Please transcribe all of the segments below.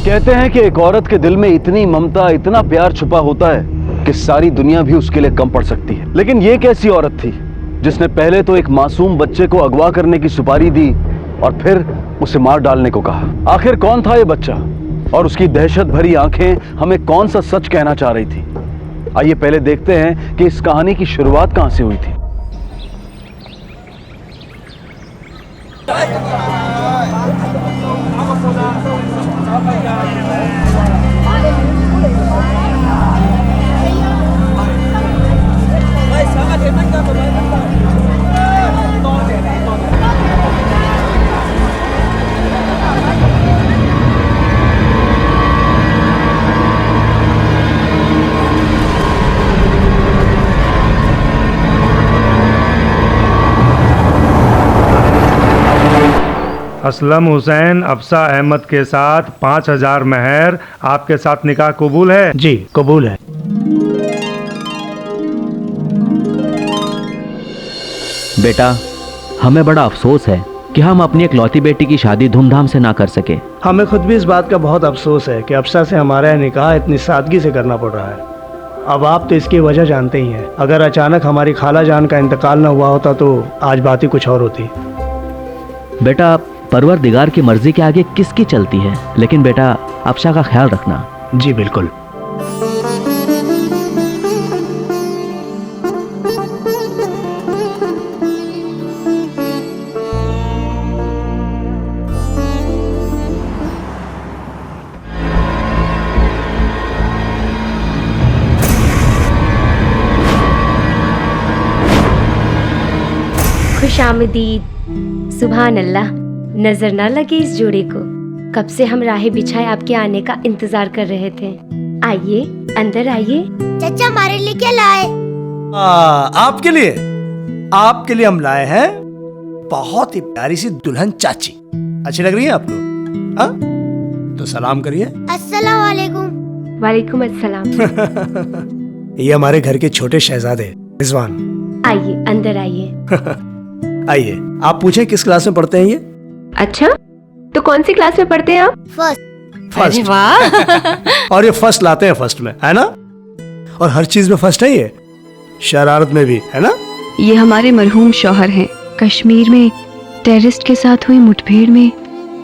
कहते हैं कि एक औरत के दिल में इतनी ममता, इतना प्यार छुपा होता है कि सारी दुनिया भी उसके लिए कम पड़ सकती है। लेकिन ये कैसी औरत थी जिसने पहले तो एक मासूम बच्चे को अगवा करने की सुपारी दी और फिर उसे मार डालने को कहा। आखिर कौन था ये बच्चा और उसकी दहशत भरी आंखें हमें कौन सा सच कहना चाह रही थी? आइए पहले देखते हैं कि इस कहानी की शुरुआत कहां से हुई थी। असलम हुसैन अफसा अहमद के साथ 5000 मेहर। आपके साथ निकाह कबूल है? जी कबूल है। बेटा, हमें बड़ा अफसोस है कि हम अपनी इकलौती बेटी की शादी धूमधाम से ना कर सके। हमें खुद भी इस बात का बहुत अफसोस है कि अफसा से हमारा यह निकाह इतनी सादगी से करना पड़ रहा है। अब आप तो इसकी वजह जानते ही हैं। अगर अचानक हमारी खाला जान का इंतकाल न हुआ होता तो आज बात ही कुछ और होती। बेटा, परवरदिगार की मर्जी के आगे किसकी चलती है, लेकिन बेटा अफसा का ख्याल रखना। जी बिल्कुल। खुशामदीद। सुभान अल्लाह, नजर ना लगे इस जोड़े को। कब से हम राहें बिछाए आपके आने का इंतजार कर रहे थे। आइए अंदर आइए। चाचा हमारे लिए क्या लाए? आपके लिए हम लाए हैं बहुत ही प्यारी सी दुल्हन चाची। अच्छी लग रही है आपको? हाँ? तो सलाम करिए। अस्सलाम वालेकुम। वालेकुम अस्सलाम। ये हमारे घर के छोटे शहजादे रिजवान। आइए अंदर आइए। आइए, आप पूछें किस क्लास में पढ़ते हैं ये? अच्छा, तो कौन सी क्लास में पढ़ते हैं आप? फर्स्ट। वाह। और ये फर्स्ट लाते हैं फर्स्ट में, है ना? और हर चीज में फर्स्ट है ये, शरारत में भी, है ना? ये हमारे मरहूम शौहर हैं। कश्मीर में टेररिस्ट के साथ हुई मुठभेड़ में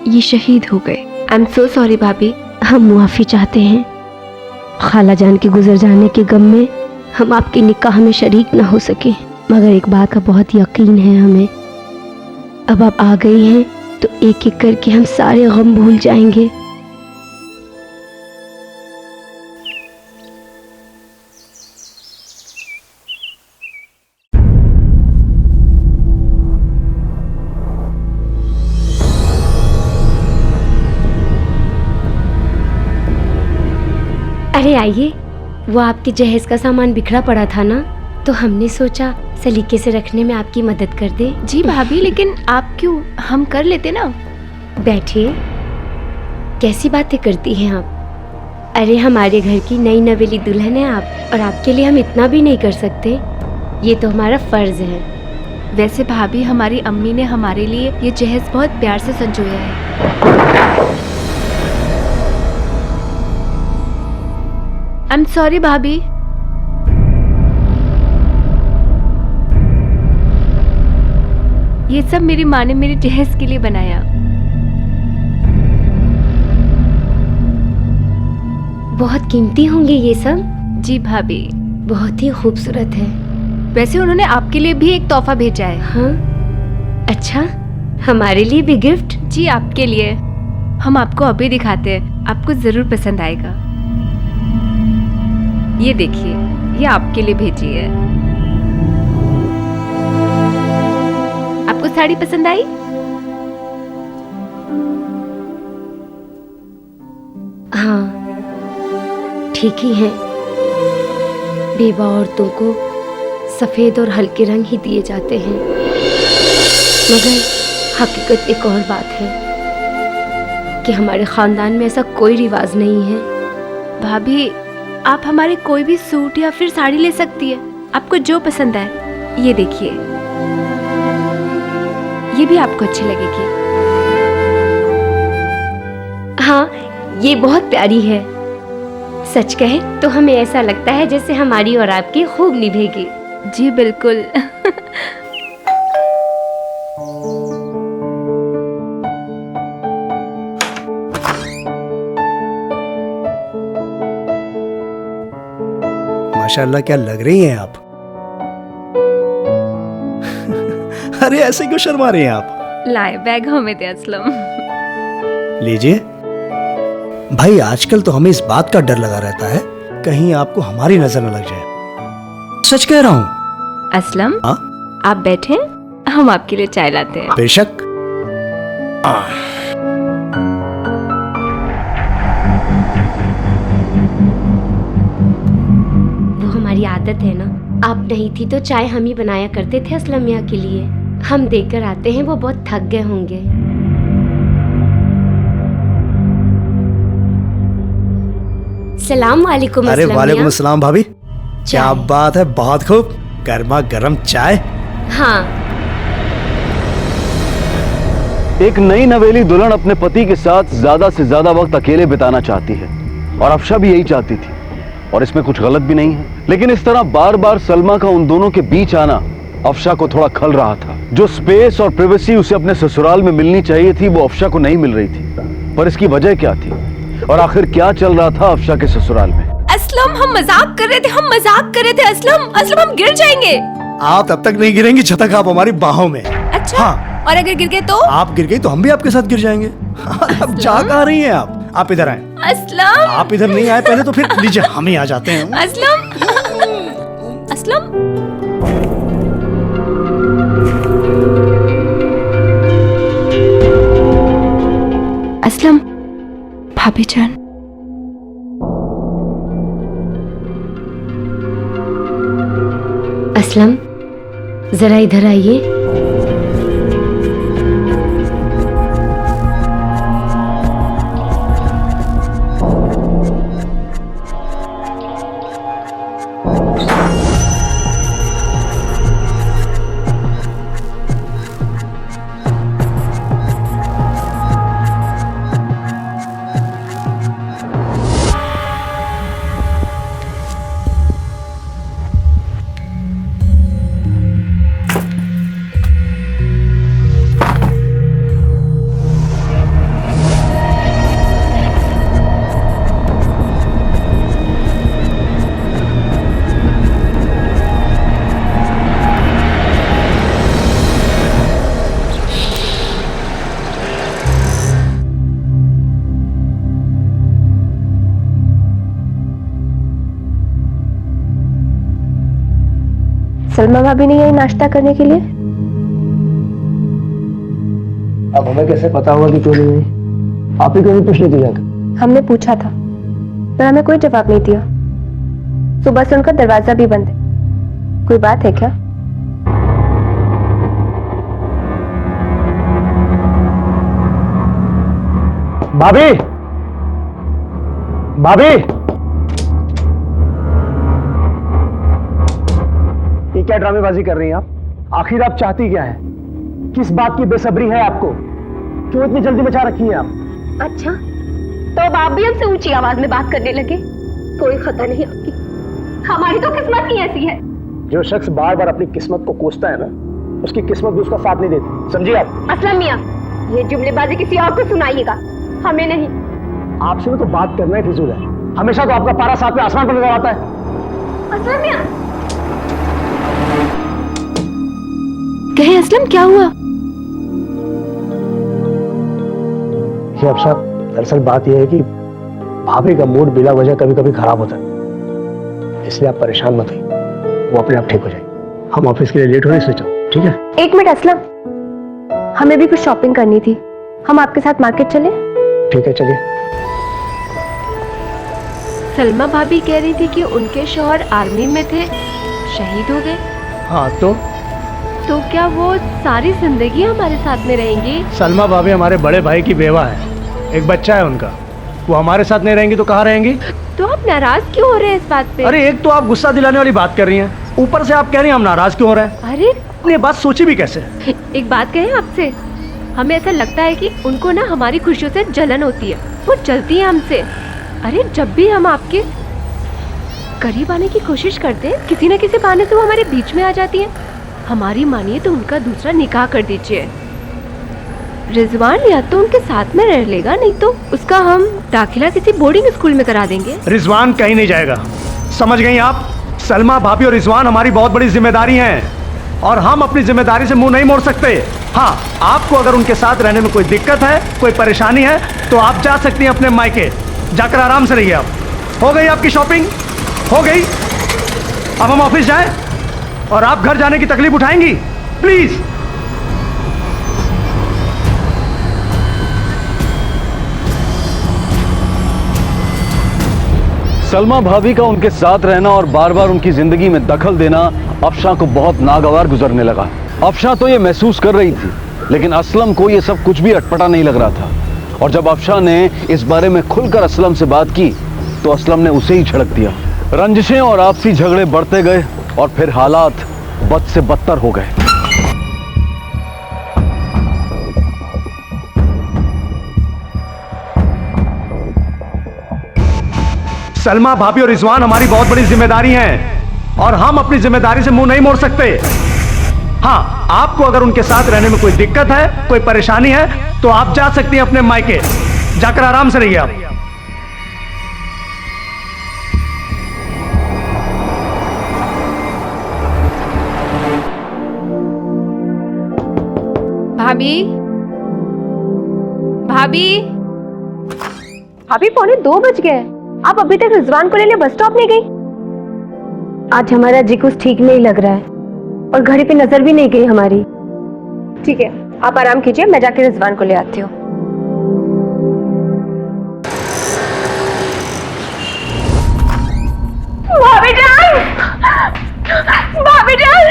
ये शहीद हो गए। आई एम सो सॉरी भाभी। हम मुआफी चाहते हैं। खाला जान के गुजर जाने के गम में हम आपके निकाह में शरीक न हो सके, मगर एक बात का बहुत यकीन है हमें, अब आप आ गई हैं तो एक एक करके हम सारे गम भूल जाएंगे। अरे आइए, वो आपके जहेज का सामान बिखरा पड़ा था ना, तो हमने सोचा सलीके से रखने में आपकी मदद कर दे। जी भाभी, लेकिन आप क्यों, हम कर लेते ना। बैठिए। कैसी बातें करती हैं आप? अरे हमारे घर की नई नवेली दुल्हन है आप, और आपके लिए हम इतना भी नहीं कर सकते। ये तो हमारा फर्ज है। वैसे भाभी, हमारी अम्मी ने हमारे लिए ये जहेज बहुत प्यार से संजोया है। आई एम सॉरी भाभी। ये सब मेरी माँ ने मेरे जहेज के लिए बनाया। बहुत कीमती होंगे ये सब। जी भाभी। बहुत ही खूबसूरत है। वैसे उन्होंने आपके लिए भी एक तोहफा भेजा है। हाँ? अच्छा, हमारे लिए भी गिफ्ट? जी आपके लिए। हम आपको अभी दिखाते हैं, आपको जरूर पसंद आएगा। ये देखिए, ये आपके लिए भेजी है। आपको साड़ी पसंद आई? हाँ, ठीक ही है। बेवा औरतों को सफेद और हल्के रंग ही दिए जाते हैं, मगर हकीकत एक और बात है कि हमारे खानदान में ऐसा कोई रिवाज नहीं है। भाभी, आप हमारे कोई भी सूट या फिर साड़ी ले सकती है, आपको जो पसंद है। ये देखिए, ये भी आपको अच्छी लगेगी। हाँ, ये बहुत प्यारी है। सच कहे तो हमें ऐसा लगता है जैसे हमारी और आपकी खूब निभेगी। जी बिल्कुल। माशाल्लाह क्या लग रही हैं आप। अरे ऐसे क्यों शर्मा रही हैं आप? लाए बैग हमें दे असलम। लीजिए। भाई आजकल तो हमें इस बात का डर लगा रहता है कहीं आपको हमारी नजर न लग जाए। सच कह रहा हूँ। असलम हाँ? आप बैठे, हम आपके लिए चाय लाते हैं। बेशक। वो हमारी आदत है ना, आप नहीं थी तो चाय हम ही बनाया करते थे असलम मियाँ के लिए। हम देकर आते हैं, वो बहुत थक गए होंगे। सलाम वालेकुम। अरे असलम वालेकुम मियाँ। अस्सलाम भाभी। क्या चाय। बात है, बहुत खूब। गर्मा गर्म चाय। हाँ, एक नई नवेली दुल्हन अपने पति के साथ ज्यादा से ज्यादा वक्त अकेले बिताना चाहती है और अफशा भी यही चाहती थी, और इसमें कुछ गलत भी नहीं है। लेकिन इस तरह बार बार सलमा का उन दोनों के बीच आना अफशा को थोड़ा खल रहा था। जो स्पेस और प्राइवेसी उसे अपने ससुराल में मिलनी चाहिए थी वो अफशा को नहीं मिल रही थी। पर इसकी वजह क्या थी और आखिर क्या चल रहा था अफशा के ससुराल में? असलम हम मजाक कर रहे थे, हम मजाक कर रहे थे। असलम असलम हम गिर जाएंगे। आप तब तक नहीं गिरेंगी जब तक आप हमारी बाहों में। अच्छा हाँ। और अगर गिर गए तो? आप गिर गई तो हम भी आपके साथ गिर जाएंगे। अब जा कहाँ रही हैं आप इधर आए। असलम आप इधर नहीं आए पहले तो फिर लीजिए हम ही आ जाते हैं। असलम असलम असलम भाभी जान। असलम जरा इधर आइए। सलमा भाभी ने यही नाश्ता करने के लिए। अब हमें कैसे पता होगा कि क्यों नहीं हुई? आप ही क्यों नहीं पूछ लेती जाकर? हमने पूछा था पर हमें कोई जवाब नहीं दिया। सुबह से उनका दरवाजा भी बंद है। कोई बात है क्या? भाभी भाभी ये क्या ड्रामेबाजी कर रही हैं आप? आखिर आप चाहती क्या है? किस बात की बेसब्री है आपको? क्यों इतनी जल्दी मचा रखी है आप? अच्छा तो अब आप भी हमसे ऊंची आवाज में बात करने लगे। कोई खता नहीं आपकी, हमारी तो किस्मत ही ऐसी है। जो शख्स बार बार अपनी किस्मत को कोसता है ना, उसकी किस्मत भी उसका साथ नहीं देती, समझिए आप? असलम मियां, ये जुमलेबाजी किसी और को सुनाइएगा, हमें नहीं। आपसे तो बात करना ही फिजूल है। हमेशा तो आपका पारा साथ में आसमान पर नजर आता है। असलम मियां कहे असलम क्या हुआ? अफसा दरअसल बात यह है कि भाभी का मूड बिला वजह कभी कभी खराब होता है, इसलिए आप परेशान मत होइए, वो अपने आप ठीक हो जाए। हम ऑफिस के लिए लेट हो रहे हैं, स्विच ऑफ, ठीक है? एक मिनट असलम, हमें भी कुछ शॉपिंग करनी थी, हम आपके साथ मार्केट चले? ठीक है चलिए। सलमा भाभी कह रही थी कि उनके शौहर आर्मी में थे, शहीद हो गए। हाँ तो तो क्या वो सारी जिंदगी हमारे साथ में रहेंगी? सलमा भाभी हमारे बड़े भाई की बेवा है, एक बच्चा है उनका, वो हमारे साथ नहीं रहेंगी तो कहाँ रहेंगी? तो आप नाराज क्यों हो रहे हैं इस बात पे? अरे एक तो आप गुस्सा दिलाने वाली बात कर रही हैं, ऊपर से आप कह रही हैं हम नाराज क्यों हो रहे हैं। अरे ये बात सोची भी कैसे? एक बात कहें आपसे, हमें ऐसा लगता है कि उनको ना हमारी खुशियों से जलन होती है, वो जलती है हमसे। अरे जब भी हम आपके करीब आने की कोशिश करते हैं, किसी न किसी बहाने से वो हमारे बीच में आ जाती है। हमारी मानिए तो उनका दूसरा निकाह कर दीजिए। रिजवान या तो उनके साथ में रह लेगा, नहीं तो उसका हम दाखिला किसी बोर्डिंग स्कूल में करा देंगे। रिजवान कहीं नहीं जाएगा, समझ गई आप? सलमा भाभी और रिजवान हमारी बहुत बड़ी जिम्मेदारी हैं और हम अपनी जिम्मेदारी से मुंह नहीं मोड़ सकते। हाँ, आपको अगर उनके साथ रहने में कोई दिक्कत है, कोई परेशानी है, तो आप जा सकती हैं अपने मायके, जाकर आराम से रहिए। आप हो गई आपकी शॉपिंग? हो गई? अब हम ऑफिस जाएं और आप घर जाने की तकलीफ उठाएंगी? प्लीज। सलमा भाभी का उनके साथ रहना और बार बार उनकी जिंदगी में दखल देना अफशा को बहुत नागवार गुजरने लगा। अफशा तो ये महसूस कर रही थी, लेकिन असलम को ये सब कुछ भी अटपटा नहीं लग रहा था। और जब अफशा ने इस बारे में खुलकर असलम से बात की तो असलम ने उसे ही झड़क दिया। रंजिशें और आपसी झगड़े बढ़ते गए और फिर हालात बद से बदतर हो गए। सलमा भाभी और रिजवान हमारी बहुत बड़ी जिम्मेदारी हैं और हम अपनी जिम्मेदारी से मुंह नहीं मोड़ सकते। हाँ, आपको अगर उनके साथ रहने में कोई दिक्कत है, कोई परेशानी है, तो आप जा सकती हैं अपने मायके, जाकर आराम से रहिए। आप भाभी भाभी भाभी 1:45 बज गए, आप अभी तक रिजवान को लेने बस स्टॉप नहीं गई? आज हमारा जी कुछ ठीक नहीं लग रहा है और घड़ी पे नजर भी नहीं गई हमारी। ठीक है, आप आराम कीजिए, मैं जाके रिजवान को ले आती हूँ। भाभी जान, भाभी जान,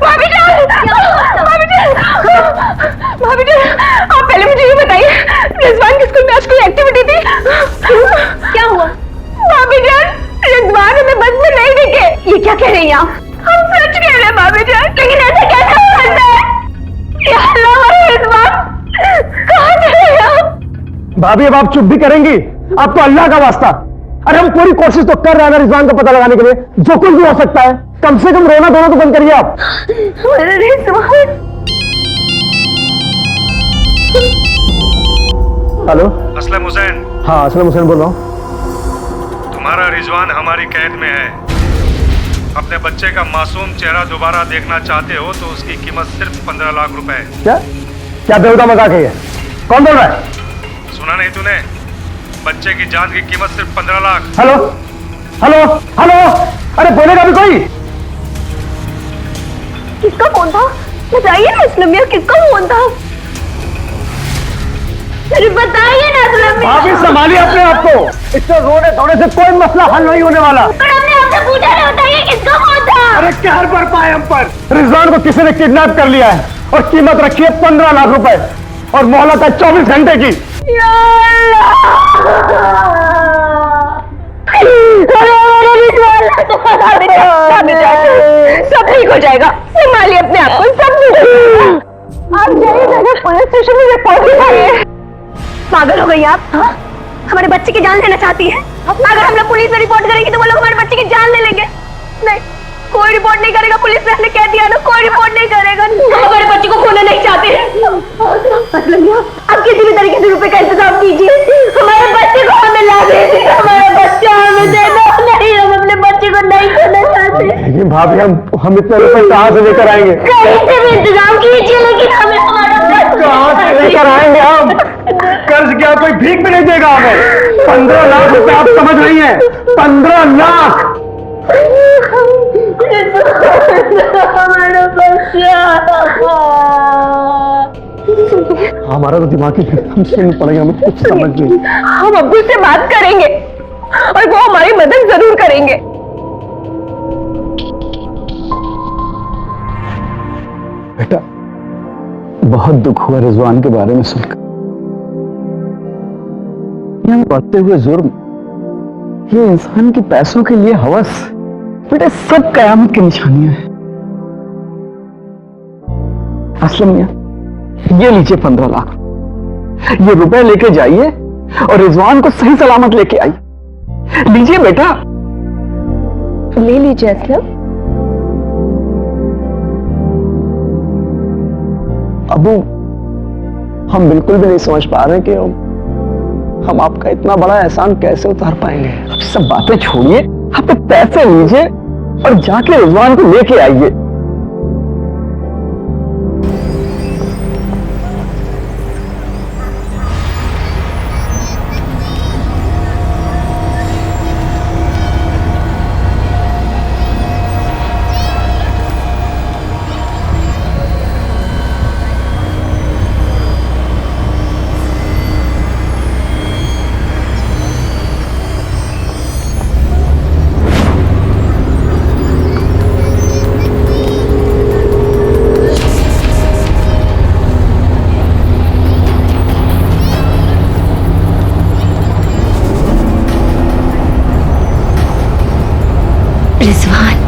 भाभी जान, भाभी जान, भाभी जान, आप पहले मुझे ये बताइए, रिजवान के स्कूल में आज कोई एक्टिविटी थी? क्या हुआ? भाभी जान, रिजवान हमें बस में नहीं दिखे। ये क्या कह रही हैं आप? हम सच कह रहे हैं भाभी जान, लेकिन ऐसा कैसे हो सकता है? या अल्लाह, हमारे रिजवान कहाँ चले गए? भाभी, अब आप चुप भी करेंगी? आप तो अल्लाह का वास्ता, अरे हम पूरी कोशिश तो कर रहे हैं ना रिजवान का पता लगाने के लिए, जो कुछ भी हो सकता है। कम से कम रोना धोना तो बंद करिए आप। हेलो, असलम हुसैन। हाँ, असलम हुसैन बोल रहा हूँ। तुम्हारा रिजवान हमारी कैद में है। अपने बच्चे का मासूम चेहरा दोबारा देखना चाहते हो तो उसकी कीमत सिर्फ 15 लाख रुपए है। क्या क्या बेहुदा मजाक है ये? कौन बोल रहा है? सुना नहीं तूने? बच्चे की जान की कीमत सिर्फ 15 लाख। हेलो हेलो हेलो, अरे बोलेगा भी कोई? किसका फोन था? बताइए ना असलम मियां, किसका फोन था? अरे बताइए ना असलम मियां। भाभी संभालिए अपने आप को, इससे रोने धोने से कोई मसला हल नहीं होने वाला। पर हमने आपसे पूछा नहीं, बताइए किसका फोन था? अरे कहर पर पाए हम पर। रिजवान को किसी ने किडनैप कर लिया है और कीमत रखी है 15 लाख रुपए और मोहलत है 24 घंटे की। या सब ठीक हो जाएगा, संभालिए अपने आप को, सब ठीक हो जाएगा। आप जाइए जाकर पुलिस स्टेशन में रिपोर्ट लिखाइए। पागल हो गई आप? हाँ? हमारे बच्चे की जान लेना चाहती है? अगर हम लोग पुलिस में रिपोर्ट करेंगे तो वो लोग हमारे बच्चे की जान ले लेंगे। नहीं, कोई रिपोर्ट नहीं करेगा, पुलिस ने कह दिया ना, कोई रिपोर्ट नहीं करेगा। हम हमारे बच्चे को खोना नहीं चाहते। आप किसी भी तरीके से रुपए का इंतजाम कीजिए, हमारे बच्चे को हमें ला दीजिए, हमारा बच्चा हमें दे दो। नहीं, हम अपने बच्चे को नहीं खोना चाहते। लेकिन भाभी हम इतने रुपए कहाँ से लेकर आएंगे? कहीं से भी इंतजाम कीजिए, लेकिन हमें हमारा कहाँ से लेकर आएंगे हम? कर्ज क्या कोई भीख भी नहीं देगा हमें? 15 लाख रुपए आप समझ रही हैं? 15 लाख। हमारा तो दिमाग ही हम सुन पड़ेगा, हमें कुछ समझ नहीं। हम अब्बू से बात करेंगे और वो हमारी मदद जरूर करेंगे। बेटा, बहुत दुख हुआ रिजवान के बारे में सुनकर। यहाँ बढ़ते हुए जुर्म, ये इंसान की पैसों के लिए हवस, बेटा सब कयामत की निशानियां हैं। असलम मियां, ये लीजिए 15 लाख, ये रुपए लेके जाइए और रिजवान को सही सलामत लेके आइए। लीजिए बेटा। ले लीजिए असलम। अबू, हम बिल्कुल भी नहीं समझ पा रहे कि हम आपका इतना बड़ा एहसान कैसे उतार पाएंगे। अब सब बातें छोड़िए, आप पैसे लीजिए और जाके रिजवान को लेके आइए। रिजवान,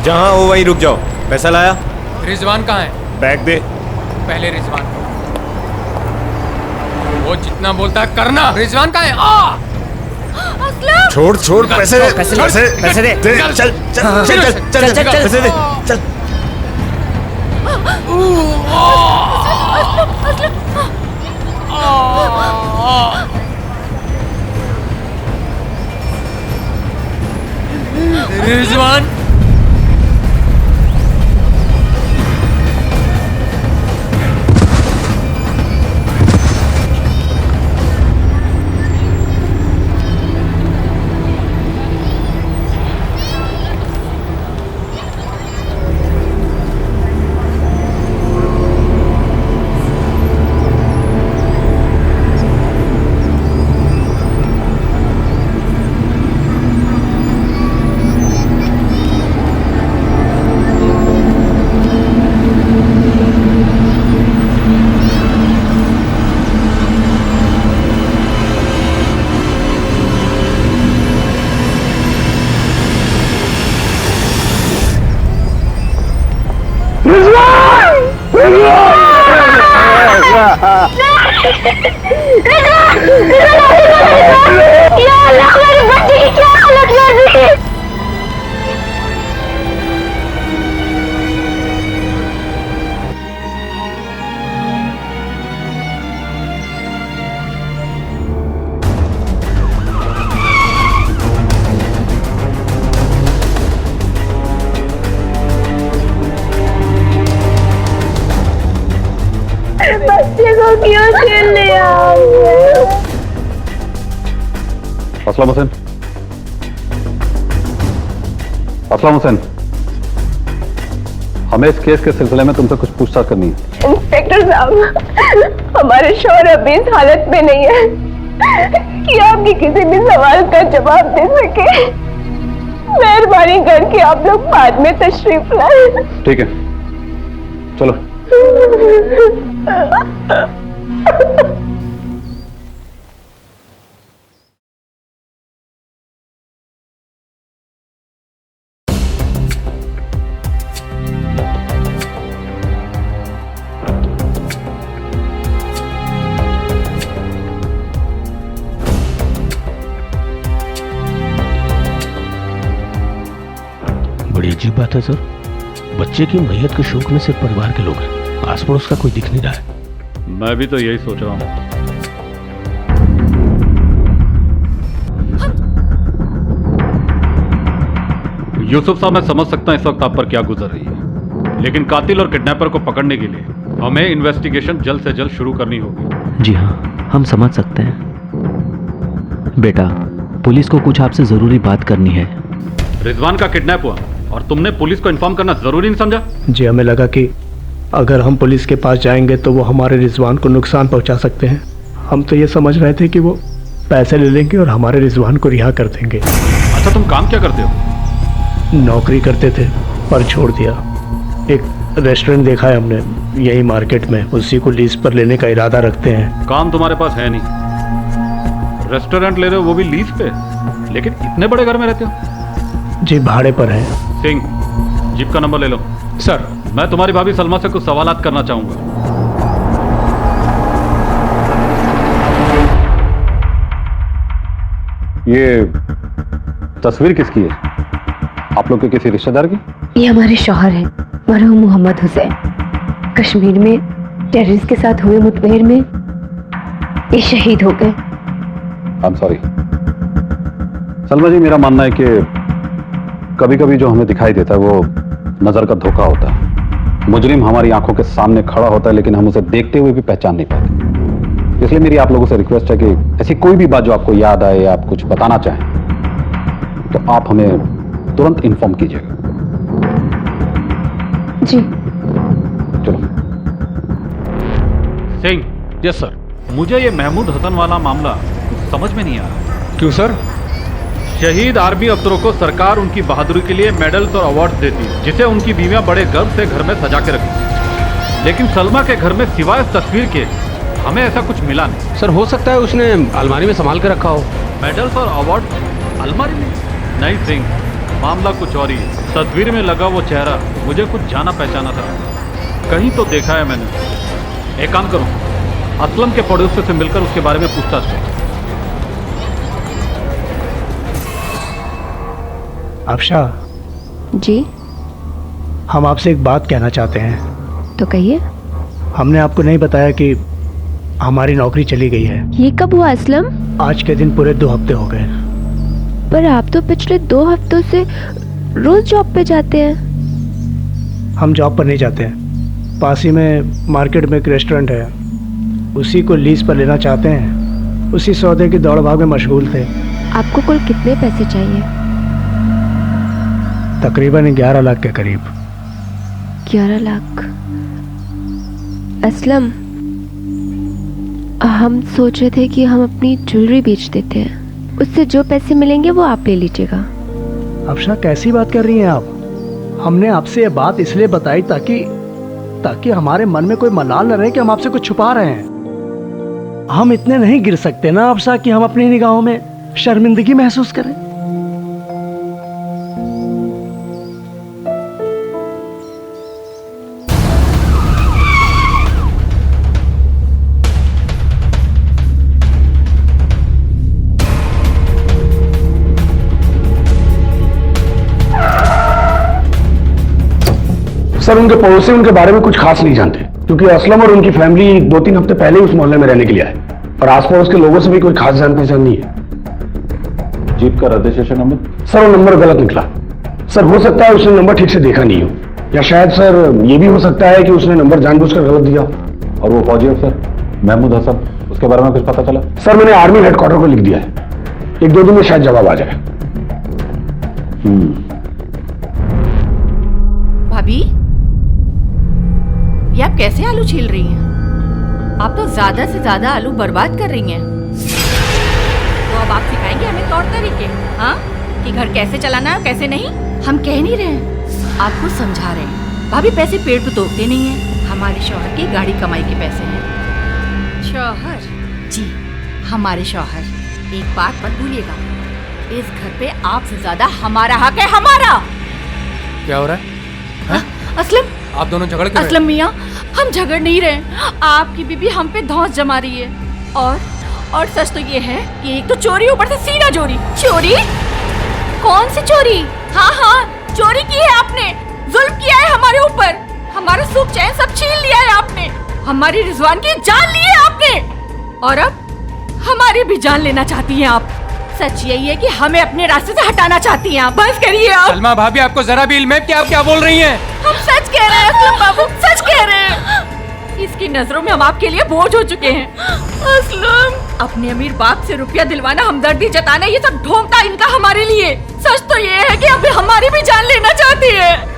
जहाँ हो वहीं रुक जाओ। पैसा लाया? रिजवान कहाँ है? बैग दे। पहले रिजवान को। वो जितना बोलता है करना। रिजवान कहाँ है? आ! छोड़ छोड़, पैसे दे, पैसे दे, पैसे दे, चल चल चल चल चल चल, पैसे दे, चल। रिजवान, या अल्लाह, मेरी बच्ची की क्या हालत कर दी। बच्चे को क्यों छीन लिया? असलम हुसैन, असलम हुसैन, हमें इस केस के सिलसिले में तुमसे कुछ पूछताछ करनी है। इंस्पेक्टर साहब, हमारे शौहर अभी इस हालत में नहीं है कि आपके किसी भी सवाल का जवाब दे सके। मेहरबानी करके आप लोग बाद में तशरीफ लाए। ठीक है, चलो। बड़ी अजीब बात है सर, बच्चे की मैयत के शोक में सिर्फ परिवार के लोग हैं, आस पड़ोस का कोई दिख नहीं रहा है। मैं भी तो यही सोच रहा हूँ। यूसुफ साहब, मैं समझ सकता हूं इस वक्त आप पर क्या गुजर रही है, लेकिन कातिल और किडनैपर को पकड़ने के लिए हमें इन्वेस्टिगेशन जल्द से जल्द शुरू करनी होगी। जी हाँ, हम समझ सकते हैं। बेटा, पुलिस को कुछ आपसे जरूरी बात करनी है। रिजवान का किडनैप हुआ और तुमने पुलिस को इन्फॉर्म करना जरूरी नहीं समझा? जी, हमें लगा कि अगर हम पुलिस के पास जाएंगे तो वो हमारे रिजवान को नुकसान पहुंचा सकते हैं। हम तो ये समझ रहे थे कि वो पैसे ले लेंगे और हमारे रिजवान को रिहा कर देंगे। अच्छा, तुम काम क्या करते हो? नौकरी करते थे पर छोड़ दिया। एक रेस्टोरेंट देखा है हमने यही मार्केट में, उसी को लीज पर लेने का इरादा रखते हैं। काम तुम्हारे पास है नहीं, रेस्टोरेंट ले रहे हो वो भी लीज पे, लेकिन इतने बड़े घर में रहते हो? जी, भाड़े पर है। सिंह, जीप का नंबर ले लो। सर, मैं तुम्हारी भाभी सलमा से कुछ सवालात करना चाहूंगा। ये तस्वीर किसकी है? आप लोग के किसी रिश्तेदार की? ये हमारे शौहर हैं, मरहूम मोहम्मद हुसैन। कश्मीर में टेररिस्ट के साथ हुए मुठभेड़ में ये शहीद हो गए। I am sorry. Salma ji, मेरा मानना है कि कभी कभी जो हमें दिखाई देता है वो नजर का धोखा होता है। मुजरिम हमारी आंखों के सामने खड़ा होता है लेकिन हम उसे देखते हुए भी पहचान नहीं पाते। इसलिए मेरी आप लोगों से रिक्वेस्ट है कि ऐसी कोई भी बात जो आपको याद आए या आप कुछ बताना चाहें तो आप हमें तुरंत इन्फॉर्म कीजिएगा। जी। चलो। सिंह। Yes sir. मुझे ये महमूद हसन वाला मामला कुछ समझ में नहीं आ रहा। क्यों सर? शहीद आर्मी अफसरों को सरकार उनकी बहादुरी के लिए मेडल्स और अवार्ड देती है, जिसे उनकी बीवियां बड़े गर्व से घर में सजा के रखती। लेकिन सलमा के घर में सिवाय इस तस्वीर के हमें ऐसा कुछ मिला नहीं। सर, हो सकता है उसने अलमारी में संभाल के रखा हो। मेडल्स और अवार्ड अलमारी में? नहीं सिंह, मामला कुछ और ही है। तस्वीर में लगा वो चेहरा मुझे कुछ जाना पहचाना था, कहीं तो देखा है मैंने। एक काम करो, असलम के पड़ोसी से मिलकर उसके बारे में पूछताछ करो। अफशा जी, हम आपसे एक बात कहना चाहते हैं। तो कहिए। हमने आपको नहीं बताया कि हमारी नौकरी चली गई है। ये कब हुआ असलम? आज के दिन पूरे 2 हफ्ते हो गए। पर आप तो पिछले 2 हफ्तों से रोज जॉब पे जाते हैं। हम जॉब पर नहीं जाते हैं। पास ही में मार्केट में एक रेस्टोरेंट है, उसी को लीज पर लेना चाहते हैं। उसी सौदे की दौड़ भाग में मशगूल थे। आपको कुल कितने पैसे चाहिए? तकरीबन 11 लाख के करीब। 11 लाख? असलम, हम सोच रहे थे कि हम अपनी ज्वेलरी बेच देते हैं, उससे जो पैसे मिलेंगे वो आप ले लीजिएगा। अफशा, कैसी बात कर रही हैं आप? हमने आपसे ये बात इसलिए बताई ताकि हमारे मन में कोई मलाल न रहे कि हम आपसे कुछ छुपा रहे हैं। हम इतने नहीं गिर सकते ना अफशा कि हम अपनी निगाहों में शर्मिंदगी महसूस करें। सर, उनके पड़ोसी उनके बारे में कुछ खास नहीं जानते, क्योंकि असलम और उनकी फैमिली 2-3 हफ्ते पहले ही उस मोहल्ले में रहने के लिए आए और आस पड़ोस के लोगों से भी कोई खास जान पहचान नहीं है। जीप का रजिस्ट्रेशन नंबर? सर, वो नंबर गलत निकला। सर, हो सकता है उसने नंबर ठीक से देखा नहीं हो, या शायद सर ये भी हो सकता है कि उसने नंबर जानबूझकर गलत दिया। और वो फौजी अफसर महमूद हसन, उसके बारे में कुछ पता चला? सर, मैंने आर्मी हेडक्वार्टर को लिख दिया है, 1-2 दिन में शायद जवाब आ जाए। भाभी, ये आप कैसे आलू छील रही हैं? आप तो ज्यादा से ज्यादा आलू बर्बाद कर रही हैं। तो अब आप सिखाएंगे हमें तौर तरीके, हाँ, कि घर कैसे चलाना है और कैसे नहीं? हम कह नहीं रहे हैं, आपको समझा रहे हैं। भाभी, पैसे पेड़ पे तोड़ते नहीं हैं, हमारे शौहर की गाड़ी कमाई के पैसे हैं। शौहर? जी, हमारे शौहर। एक बात मत भूलिएगा, इस घर पे आपसे ज्यादा हमारा हक है, हमारा। क्या हो रहा है? असलम, आप दोनों झगड़ क्यों रहे? असलम मियाँ, हम झगड़ नहीं रहे। आपकी बीबी हम पे धौंस जमा रही है। और सच तो ये है कि एक तो चोरी, ऊपर से सीना चोरी। चोरी? कौन सी चोरी? हाँ, चोरी की है आपने, जुल्म किया है हमारे ऊपर, हमारा सुख चैन सब छीन लिया है आपने, हमारी रिजवान की जान ली है आपने, और अब हमारी भी जान लेना चाहती हैं आप। सच यही है कि हमें अपने रास्ते से हटाना चाहती हैं आप। बस करिए आप। सलमा भाभी, आपको जरा भी इल्म है कि आप क्या बोल रही हैं? हम सच कह रहे हैं असलम बाबू, सच कह रहे हैं। इसकी नजरों में हम आपके लिए बोझ हो चुके हैं। असलम, अपने अमीर बाप से रुपया दिलवाना, हमदर्दी जताना, ये सब ढोंगता इनका हमारे लिए। सच तो ये है कि अभी हमारी भी जान लेना चाहती है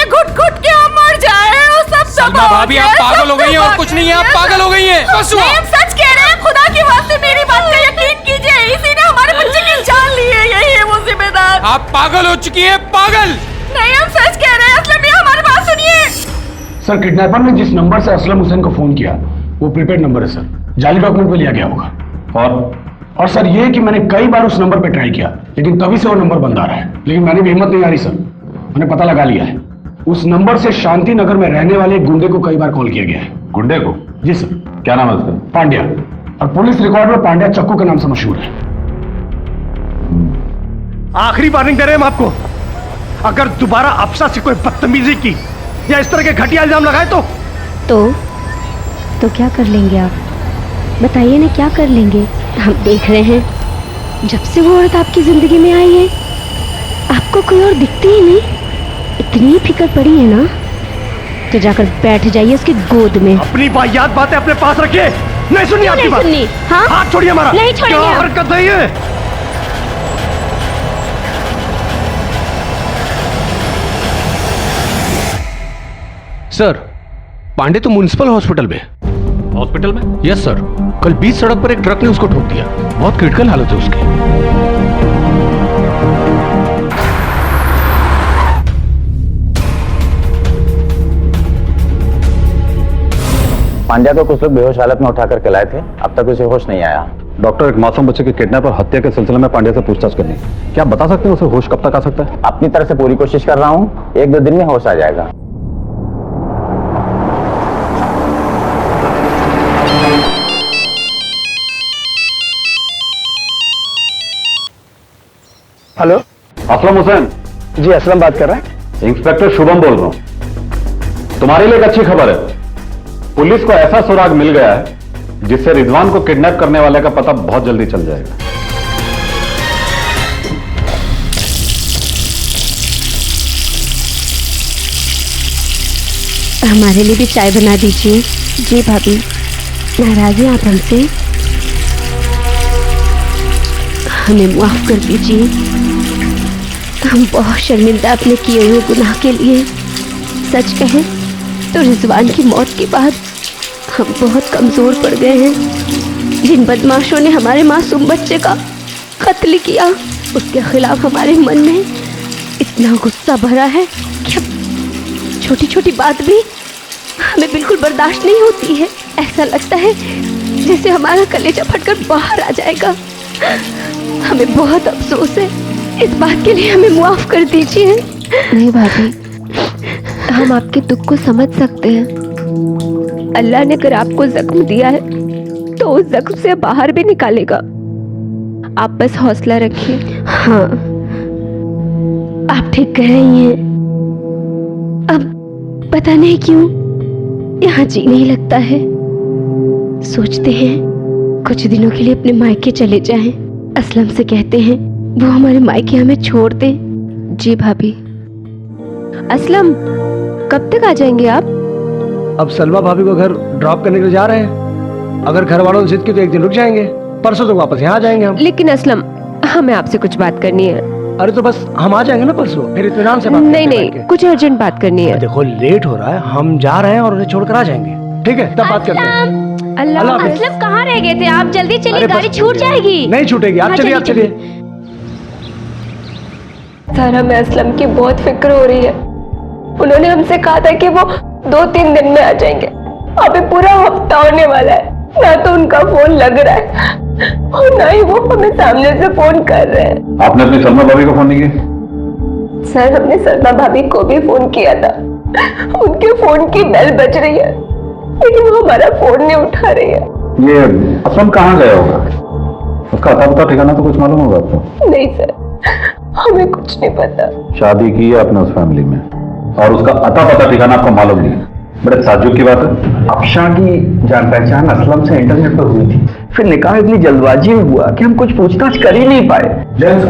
घुट घुट के हम मर जाए और सब सलमा भाभी आप पागल हो गई हैं और कुछ नहीं है, आप पागल हो गई हैं। बस हुआ। नहीं, हम सच कह रहे हैं, खुदा की वास्ते मेरी बात का यकीन कीजिए, इसी ने हमारे बच्चे की जान ली है, यही है वो जिम्मेदार। आप पागल हो चुकी हैं, पागल। नहीं, हम सच कह रहे हैं। असलम ये हमारी बात सुनिए। सर किडनैपर ने जिस नंबर से असलम हुसैन को फोन किया वो प्रीपेड नंबर है सर, जाली डॉक्यूमेंट पे लिया गया होगा। और सर ये कि मैंने कई बार उस नंबर पे ट्राई किया लेकिन तभी से वो नंबर बंद आ रहा है, लेकिन मैंने भी हिम्मत नहीं आ रही सर, मैंने पता लगा लिया है। उस नंबर से शांति नगर में रहने वाले एक गुंडे को कई बार कॉल किया गया है। गुंडे को? जी सर। क्या नाम है उसका? पांड्या। और पुलिस रिकॉर्ड में पांड्या चक्कू के नाम से मशहूर है। आखिरी वार्निंग दे रहे हैं हम आपको, अगर दोबारा अफसा से कोई बदतमीजी की या इस तरह के घटिया इल्जाम लगाए तो क्या कर लेंगे आप? बताइए ना, क्या कर लेंगे? हम देख रहे हैं, जब से वो औरत आपकी जिंदगी में आई है आपको कोई और दिखती ही नहीं। इतनी फिक्र पड़ी है ना तो जाकर बैठ जाइए उसकी गोद में। अपनी वाहियात बातें अपने पास रखिए। नहीं सुननी आपकी बात? सुननी। हाँ? हाथ छोड़िए हमारा। नहीं छोड़ेंगे। क्या हरकत है ये? सर पांडे तो म्युनिसिपल हॉस्पिटल में। हॉस्पिटल में? यस सर, कल बीच सड़क पर एक ट्रक ने उसको ठोक दिया, बहुत क्रिटिकल हालत है उसकी। पांड्या को कुछ लोग बेहोश हालत में उठा करके लाए थे, अब तक उसे होश नहीं आया। डॉक्टर, एक मासूम बच्चे के किडनैप और हत्या के सिलसिले में पांड्या से पूछताछ करनी, क्या आप बता सकते हैं उसे होश कब तक आ सकता है? अपनी तरफ से पूरी कोशिश कर रहा हूँ, 1-2 दिन में होश आ जाएगा। हेलो, असलम हुसैन। जी असलम बात कर रहे हैं। इंस्पेक्टर शुभम बोल रहा हूं। तुम्हारे लिए एक अच्छी खबर है, पुलिस को ऐसा सुराग मिल गया है जिससे रिजवान को किडनैप करने वाले का पता बहुत जल्दी चल जाएगा। हमारे लिए भी चाय बना दीजिए। जी भाभी, नाराज हैं आप हमसे? हमें माफ कर दीजिए, हम बहुत शर्मिंदा अपने किए हुए गुनाह के लिए। सच कहें तो रिजवान की मौत के बाद हम बहुत कमजोर पड़ गए हैं। जिन बदमाशों ने हमारे मासूम बच्चे का कत्ल किया उसके खिलाफ हमारे मन में इतना गुस्सा भरा है कि अब छोटी छोटी बात भी हमें बिल्कुल बर्दाश्त नहीं होती है। ऐसा लगता है जैसे हमारा कलेजा फटकर बाहर आ जाएगा। हमें बहुत अफसोस है, इस बात के लिए हमें माफ कर दीजिए। नहीं भाभी, हम आपके दुख को समझ सकते हैं। अल्लाह ने अगर आपको जख्म दिया है तो उस जख्म से बाहर भी निकालेगा। आप बस हौसला रखिए। हाँ, आप ठीक कह रही हैं। अब पता नहीं क्यों यहाँ जी नहीं लगता है। सोचते हैं कुछ दिनों के लिए अपने मायके चले जाएं। असलम से कहते हैं वो हमारे मायके हमें छोड़ दे। जी भाभी। असलम, कब तक आ जाएंगे आप? अब सलमा भाभी को घर ड्रॉप करने के लिए जा रहे हैं। अगर घर वालों ने जिद की तो 1 दिन रुक जाएंगे, परसों तो वापस यहाँ आ जाएंगे हम। लेकिन असलम, हमें आपसे कुछ बात करनी है। अरे तो बस हम आ जाएंगे ना परसों, फिर इत्मीनान से बात नहीं नहीं, कुछ अर्जेंट बात करनी है। देखो लेट हो रहा है, हम जा रहे हैं और उन्हें छोड़कर आ जाएंगे। ठीक है, तब बात करते हैं। अल्लाह, असलम कहाँ रह गए थे आप? जल्दी चलिए, गाड़ी छूट जाएगी। नहीं छूटेगी, आप चलिए, आप चलिए। सर, हमें असलम की बहुत फिक्र हो रही है। उन्होंने हमसे कहा था कि वो 2-3 दिन में आ जाएंगे। अभी पूरा हफ्ता होने वाला है, ना तो उनका फोन लग रहा है और ना ही वो हमें सामने से फोन कर रहे हैं। आपने अपनी सलमा भाभी को फोन नहीं किया? सर, हमने सलमा भाभी को भी फोन किया था, उनके फोन की बेल बज रही है लेकिन वो हमारा फोन नहीं उठा रही है। ये असलम कहाँ गया होगा? उसका अता पता ठिकाना तो कुछ मालूम होगा आपको? नहीं सर, हमें कुछ नहीं पता। शादी की है आपने उस फैमिली में और उसका अता पता ठिकाना आपको मालूम नहीं है, बड़े ताज्जुब की बात है। अफशा की जान पहचान असलम से इंटरनेट पर हुई थी, फिर निकाह इतनी जल्दबाजी में हुआ कि हम कुछ पूछताछ कर ही नहीं पाए। जैन,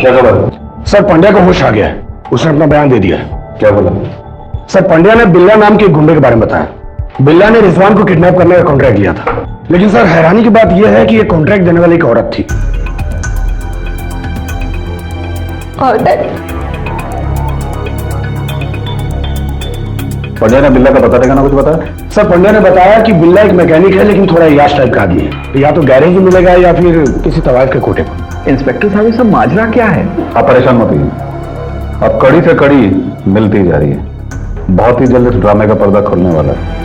क्या खबर? सर, पांड्या को होश आ गया है, उसने अपना बयान दे दिया है। क्या बोला? सर, पांड्या ने बिल्ला नाम के गुंडे के बारे में बताया। बिल्ला ने रिजवान को किडनैप करने का कॉन्ट्रैक्ट लिया था, लेकिन सर हैरानी की बात यह है कि यह कॉन्ट्रैक्ट देने वाली एक औरत थी। हाँ डैडी। पंड्या ने बिल्ला का पता ठिकाना कुछ बताया? सर पंड्या ने बताया कि बिल्ला एक मैकेनिक है, लेकिन थोड़ा याश टाइप का आदमी है। या तो गैरेज में मिलेगा या फिर किसी तवायफ के कोटे पर। इंस्पेक्टर साहब, ये सब माजरा क्या है? आप परेशान मत होइए, अब कड़ी से कड़ी मिलती जा रही है। बहुत ही जल्द इस ड्रामे का पर्दा खुलने वाला है।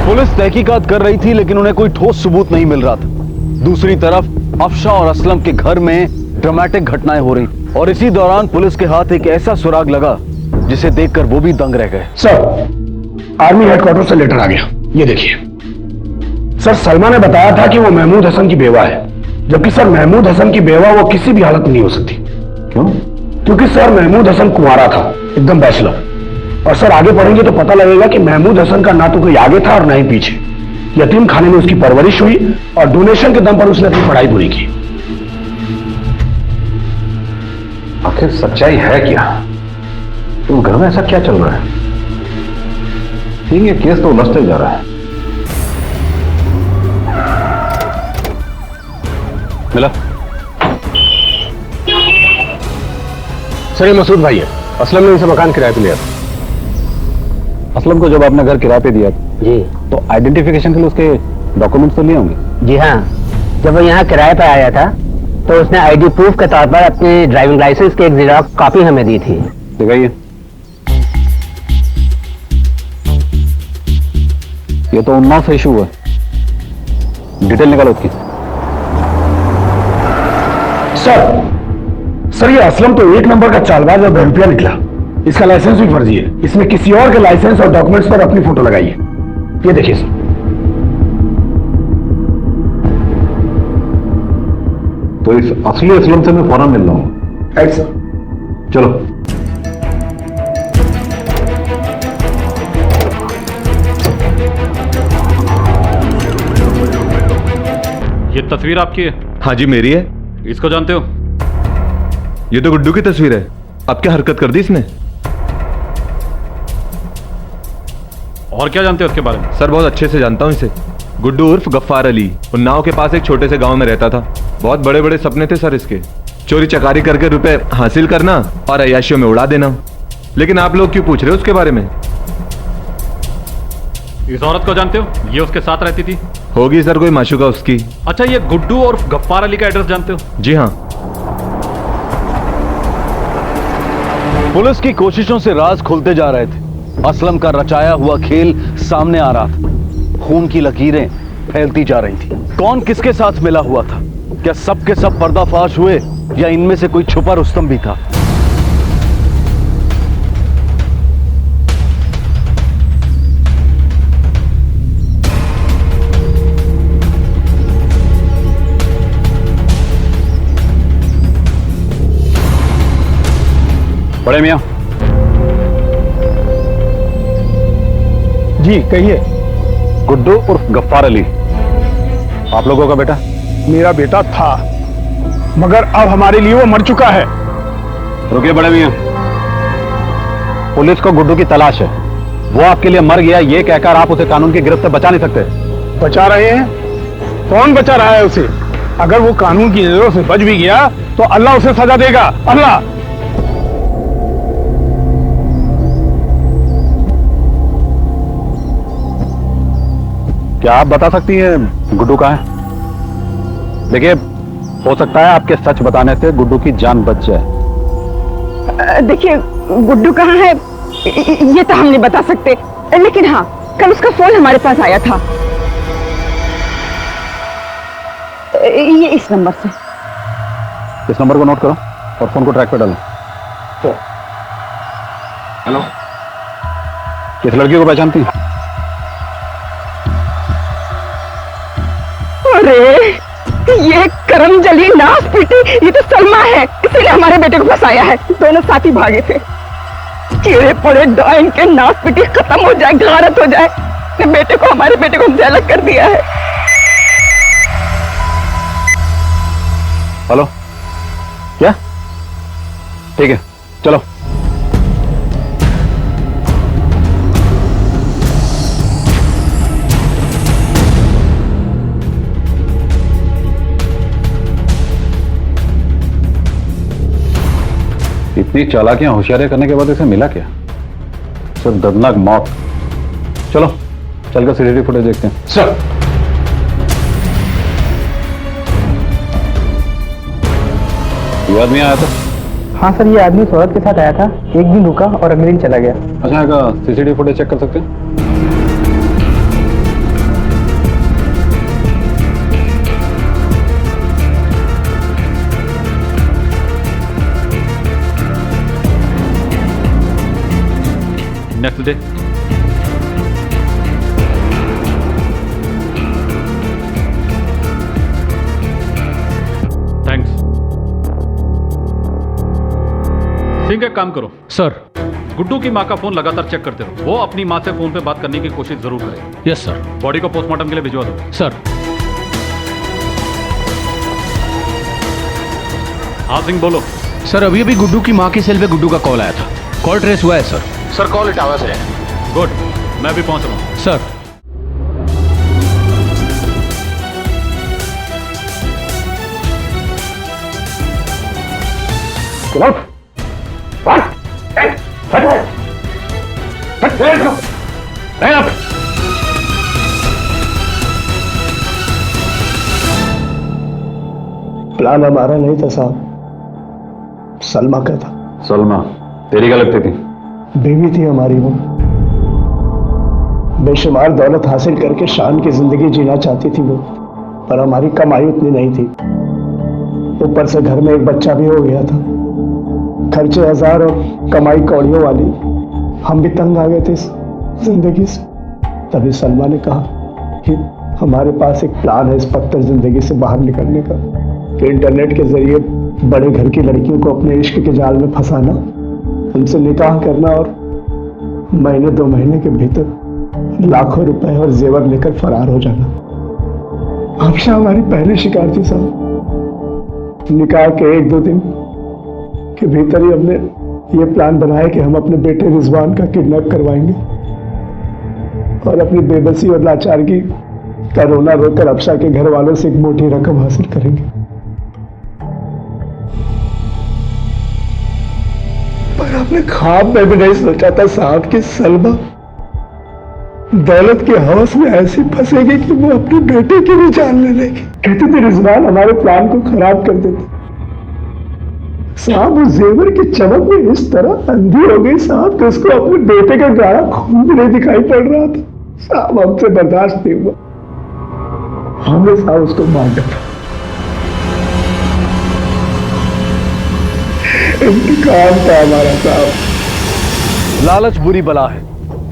पुलिस तहकीकात कर रही थी, लेकिन उन्हें कोई ठोस सबूत नहीं मिल रहा था। दूसरी तरफ अफशा और असलम के घर में ड्रामेटिक घटनाएं हो रही, और इसी दौरान पुलिस के हाथ एक ऐसा सुराग लगा जिसे देखकर वो भी दंग रह गए। सर, आर्मी हेडक्वार्टर से लेटर आ गया, ये देखिए। सर, सलमा ने बताया था कि वो महमूद हसन की बेवा है, जबकि सर महमूद हसन की बेवा वो किसी भी हालत में नहीं हो सकती। क्यों? क्योंकि सर महमूद हसन कुंवारा था, एकदम बैचलर। और सर आगे पढ़ेंगे तो पता लगेगा कि महमूद हसन का ना तो कोई आगे था और ना ही पीछे। यतीम खाने में उसकी परवरिश हुई और डोनेशन के दम पर उसने अपनी पढ़ाई पूरी की। आखिर सच्चाई है क्या? तो घर में ऐसा क्या चल रहा है? ठीक, ये केस तो उलझते जा रहा है। मिला? सर, ये मसूद भाई है। असलम ने इनसे मकान किराए पे लिया था। असलम को जब आपने घर किराए पे दिया जी, तो आइडेंटिफिकेशन के लिए उसके डॉक्यूमेंट्स तो लिए होंगे? जी हाँ, जब वो यहाँ किराए पर आया था तो उसने आईडी प्रूफ के तौर पर अपनी ड्राइविंग लाइसेंस की एक जेरॉक्स कॉपी हमें दी थी। दिखाइए। ये तो उन्नाव से इशू है, डिटेल निकालो उसकी। सर ये असलम तो एक नंबर का चालबाज और बेरुपया निकला। इसका लाइसेंस भी फर्जी है। इसमें किसी और के लाइसेंस और डॉक्यूमेंट्स पर अपनी फोटो लगाई है। ये देखिए सर। तो इस असली असलम से मैं फौरन मिल रहा हूं। Right sir. चलो। ये तस्वीर आपकी है? हाँ जी, मेरी है। इसको जानते हो? ये तो गुड्डू की तस्वीर है। अब क्या हरकत कर दी इसने? और क्या जानते हो उसके बारे में? सर, बहुत अच्छे से जानता हूँ इसे। गुड्डू उर्फ गफ्फार अली उन्नाव के पास एक छोटे से गांव में रहता था। बहुत बड़े बड़े सपने थे सर इसके, चोरी चकारी करके रुपए हासिल करना और अय्याशियों में उड़ा देना। लेकिन आप लोग क्यों पूछ रहे हो उसके बारे में? इस औरत को जानते हो? ये उसके साथ रहती थी। होगी सर कोई माशूका उसकी। अच्छा, ये गुड्डू और गफ्फार अली का एड्रेस जानते हो? जी हाँ। पुलिस की कोशिशों से राज खुलते जा रहे थे। असलम का रचाया हुआ खेल सामने आ रहा था। खून की लकीरें फैलती जा रही थी। कौन किसके साथ मिला हुआ था? क्या सब के सब पर्दाफाश हुए या इनमें से कोई छुपा रुस्तम भी था? बड़े मियां। जी कहिए। गुड्डू उर्फ गफ्फार अली आप लोगों का बेटा? मेरा बेटा था, मगर अब हमारे लिए वो मर चुका है। रुकिए बड़े मियां, पुलिस को गुड्डू की तलाश है। वो आपके लिए मर गया ये कहकर आप उसे कानून की गिरफ्त से बचा नहीं सकते। बचा रहे हैं? कौन बचा रहा है उसे? अगर वो कानून की नजरों से बच भी गया तो अल्लाह उसे सजा देगा। अल्लाह। क्या आप बता सकती हैं गुड्डू कहाँ है? देखिए, हो सकता है आपके सच बताने से गुड्डू की जान बच जाए। देखिए, गुड्डू कहाँ है ये तो हम नहीं बता सकते, लेकिन हाँ, कल उसका फोन हमारे पास आया था। ये इस नंबर से। इस नंबर को नोट करो और फोन को ट्रैक पे डालो। हेलो, किस लड़की को पहचानती हैं? अरे ये करम जली नाश पीटी, ये तो सलमा है, इसीलिए हमारे बेटे को फंसाया है। दोनों साथी भागे थे। कीड़े पड़े डाइन के नाश पीटी खत्म हो जाए, गारत हो जाए। हमारे बेटे को हमसे अलग कर दिया है। हेलो, क्या? ठीक है, चलो। इतनी चालाकियां होशियारियां करने के बाद इसे मिला क्या? सिर्फ दर्दनाक मौत। चलो चलकर सीसीटीवी फुटेज देखते हैं। सर ये आदमी आया था? हाँ सर, ये आदमी औरत के साथ आया था, एक दिन रुका और अगले दिन चला गया। अच्छा, का सीसीटीवी फुटेज चेक कर सकते हैं? Next day thanks. सिंह, एक काम करो सर। गुड्डू की माँ का फोन लगातार चेक करते रहो। वो अपनी माँ से फोन पे बात करने की कोशिश जरूर करे। Yes sir. बॉडी को पोस्टमार्टम के लिए भिजवा दो। सर। हाँ सिंह बोलो। सर, अभी अभी गुड्डू की माँ की सेल पे गुड्डू का कॉल आया था। कॉल ट्रेस हुआ है सर। सर कॉल इटावा से है। गुड, मैं भी पहुंच रहा हूँ। सर। प्लान हमारा नहीं था साहब, सलमा का था। सलमा तेरी क्या लगती थी? बीवी थी हमारी वो। बेशुमार दौलत हासिल करके शान की जिंदगी जीना चाहती थी वो, पर हमारी कमाई उतनी नहीं थी। ऊपर से घर में एक बच्चा भी हो गया था। खर्चे हजार और कमाई कौड़ियों वाली। हम भी तंग आ गए थे इस जिंदगी से। तभी सलमा ने कहा कि हमारे पास एक प्लान है इस पत्थर जिंदगी से बाहर निकलने का, कि इंटरनेट के जरिए बड़े घर की लड़कियों को अपने इश्क के जाल में फंसाना, उनसे निकाह करना और महीने 2 महीने के भीतर लाखों रुपए और जेवर लेकर फरार हो जाना। आफशा हमारी पहली शिकार थी साहब। निकाह के 1-2 दिन के भीतर ही हमने ये प्लान बनाया कि हम अपने बेटे रिजवान का किडनैप करवाएंगे और अपनी बेबसी और लाचारगी का रोना रोकर अफशा के घर वालों से एक मोटी रकम हासिल करेंगे। पर आपने ख्वाब में भी नहीं सोचा था साहब कि सलमा दौलत के हवस में ऐसी फंसेगी कि वो अपने बेटे की भी जान ले लेगी। कहते थे रिजवान हमारे प्लान को खराब कर देते। साहब उस जेवर की चमक में इस तरह अंधी हो गई साहब कि उसको अपने बेटे का गाढ़ा खून भी नहीं दिखाई पड़ रहा था। साहब हमसे बर्दाश्त नहीं हुआ, हमने साहब उसको मार डाला। इंतकाम था हमारा साहब। लालच बुरी बला है,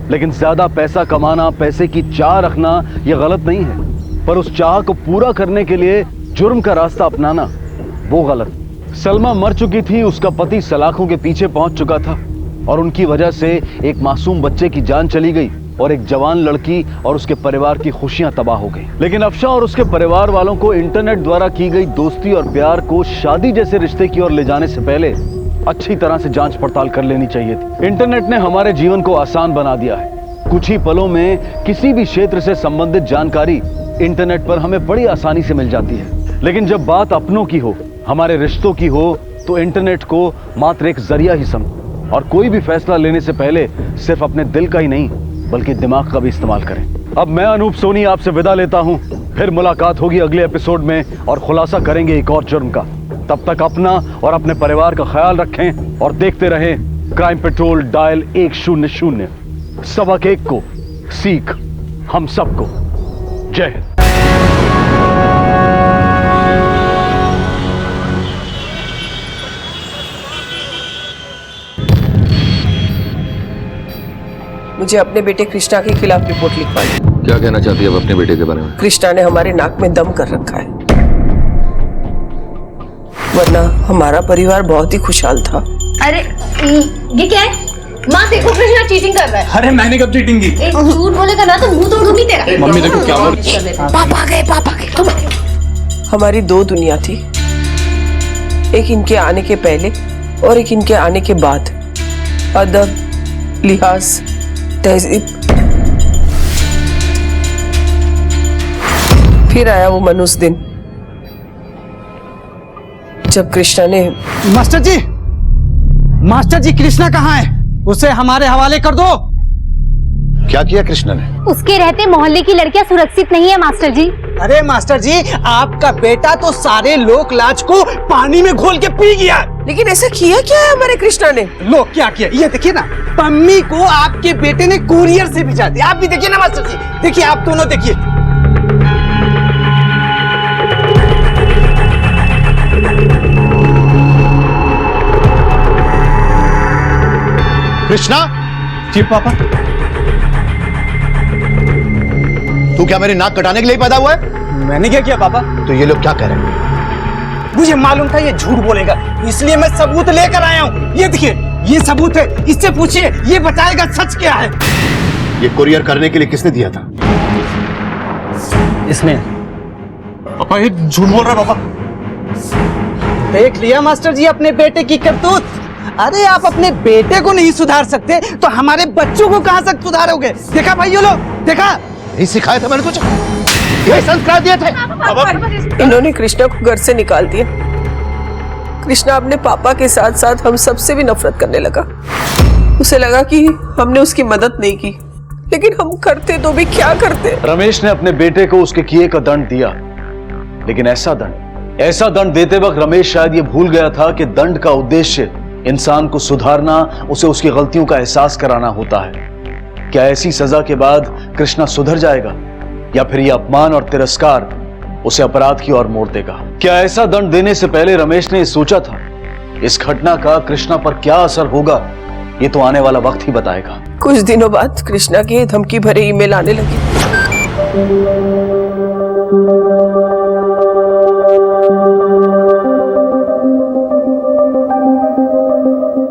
लेकिन ज्यादा पैसा कमाना, पैसे की चाह रखना यह गलत नहीं है, पर उस चाह को पूरा करने के लिए जुर्म का रास्ता अपनाना वो गलत। सलमा मर चुकी थी, उसका पति सलाखों के पीछे पहुंच चुका था और उनकी वजह से एक मासूम बच्चे की जान चली गई और एक जवान लड़की और उसके परिवार की खुशियां तबाह हो गई। लेकिन अफशा और उसके परिवार वालों को इंटरनेट द्वारा की गई दोस्ती और प्यार को शादी जैसे रिश्ते की ओर ले जाने से पहले अच्छी तरह से जांच पड़ताल कर लेनी चाहिए थी। इंटरनेट ने हमारे जीवन को आसान बना दिया है। कुछ ही पलों में किसी भी क्षेत्र से संबंधित जानकारी इंटरनेट पर हमें बड़ी आसानी से मिल जाती है। लेकिन जब बात अपनों की हो, हमारे रिश्तों की हो, तो इंटरनेट को मात्र एक जरिया ही समझो और कोई भी फैसला लेने से पहले सिर्फ अपने दिल का ही नहीं बल्कि दिमाग का भी इस्तेमाल करें। अब मैं अनूप सोनी आपसे विदा लेता हूं। फिर मुलाकात होगी अगले एपिसोड में और खुलासा करेंगे एक और जुर्म का। तब तक अपना और अपने परिवार का ख्याल रखें और देखते रहें क्राइम पेट्रोल डायल 100। सबक एक को सीख हम सबको। जय हिंद। मुझे अपने बेटे कृष्णा के खिलाफ रिपोर्ट लिखवानी। क्या कहना चाहती है अब अपने बेटे के बारे में? कृष्णा ने हमारे नाक में दम कर रखा है, वरना हमारा परिवार बहुत ही खुशहाल था। अरे ये क्या है? माँ देखो कृष्णा चीटिंग कर रहा है। अरे मैंने कब चीटिंग की? झूठ बोलेगा ना तो मुंह तोड़ दूंगी तेरा। मम्मी देखो क्या बोल रही है। पापा आ गए तुम। हमारी 2 दुनिया थी, एक इनके आने के पहले और एक इनके आने के बाद। अदब, लिहाज, तहजीब। फिर आया वो मनुष्य दिन जब कृष्णा ने मास्टर जी मास्टर जी कृष्णा कहाँ है? उसे हमारे हवाले कर दो। क्या किया कृष्णा ने? उसके रहते मोहल्ले की लड़कियां सुरक्षित नहीं है मास्टर जी। अरे मास्टर जी, आपका बेटा तो सारे लोक लाज को पानी में घोल के पी गया। लेकिन ऐसा किया क्या है हमारे कृष्णा ने? लो क्या किया, ये देखिए ना, पम्मी को आपके बेटे ने कुरियर से भेजा दिया। आप भी देखिए ना मास्टर जी, देखिए आप दोनों देखिए। कृष्णा। जी पापा। तू क्या मेरी नाक कटाने के लिए पैदा हुआ है? मैंने क्या किया पापा? तो ये लोग क्या कह रहे हैं? मुझे मालूम था ये झूठ बोलेगा, इसलिए मैं सबूत लेकर आया हूँ। ये देखिए, ये सबूत है, इससे पूछिए, ये बताएगा सच क्या है। ये कुरियर करने के लिए किसने दिया था? इसने। पापा ये झूठ बोल रहा है पापा। देख लिया मास्टर जी अपने बेटे की करतूत। अरे आप अपने बेटे को नहीं सुधार सकते तो हमारे बच्चों को कहां से सुधारोगे? देखा भाइयों लोग, देखा? यही सिखाया था मैंने तुझे, यही संस्कार दिए थे। इन्होंने कृष्णा को घर से निकाल दिया। कृष्णा अपने पापा के साथ साथ हम सबसे भी नफरत करने लगा। उसे लगा कि हमने उसकी मदद नहीं की, लेकिन हम करते तो भी क्या करते। रमेश ने अपने बेटे को उसके किए का दंड दिया, लेकिन ऐसा दंड देते वक्त रमेश शायद ये भूल गया था कि दंड का उद्देश्य इंसान को सुधारना, उसे उसकी गलतियों का एहसास कराना होता है। क्या ऐसी सजा के बाद कृष्णा सुधर जाएगा, या फिर यह अपमान और तिरस्कार उसे अपराध की ओर मोड़ देगा? क्या ऐसा दंड देने से पहले रमेश ने सोचा था इस घटना का कृष्णा पर क्या असर होगा? ये तो आने वाला वक्त ही बताएगा। कुछ दिनों बाद कृष्णा के धमकी भरे ईमेल आने लगे।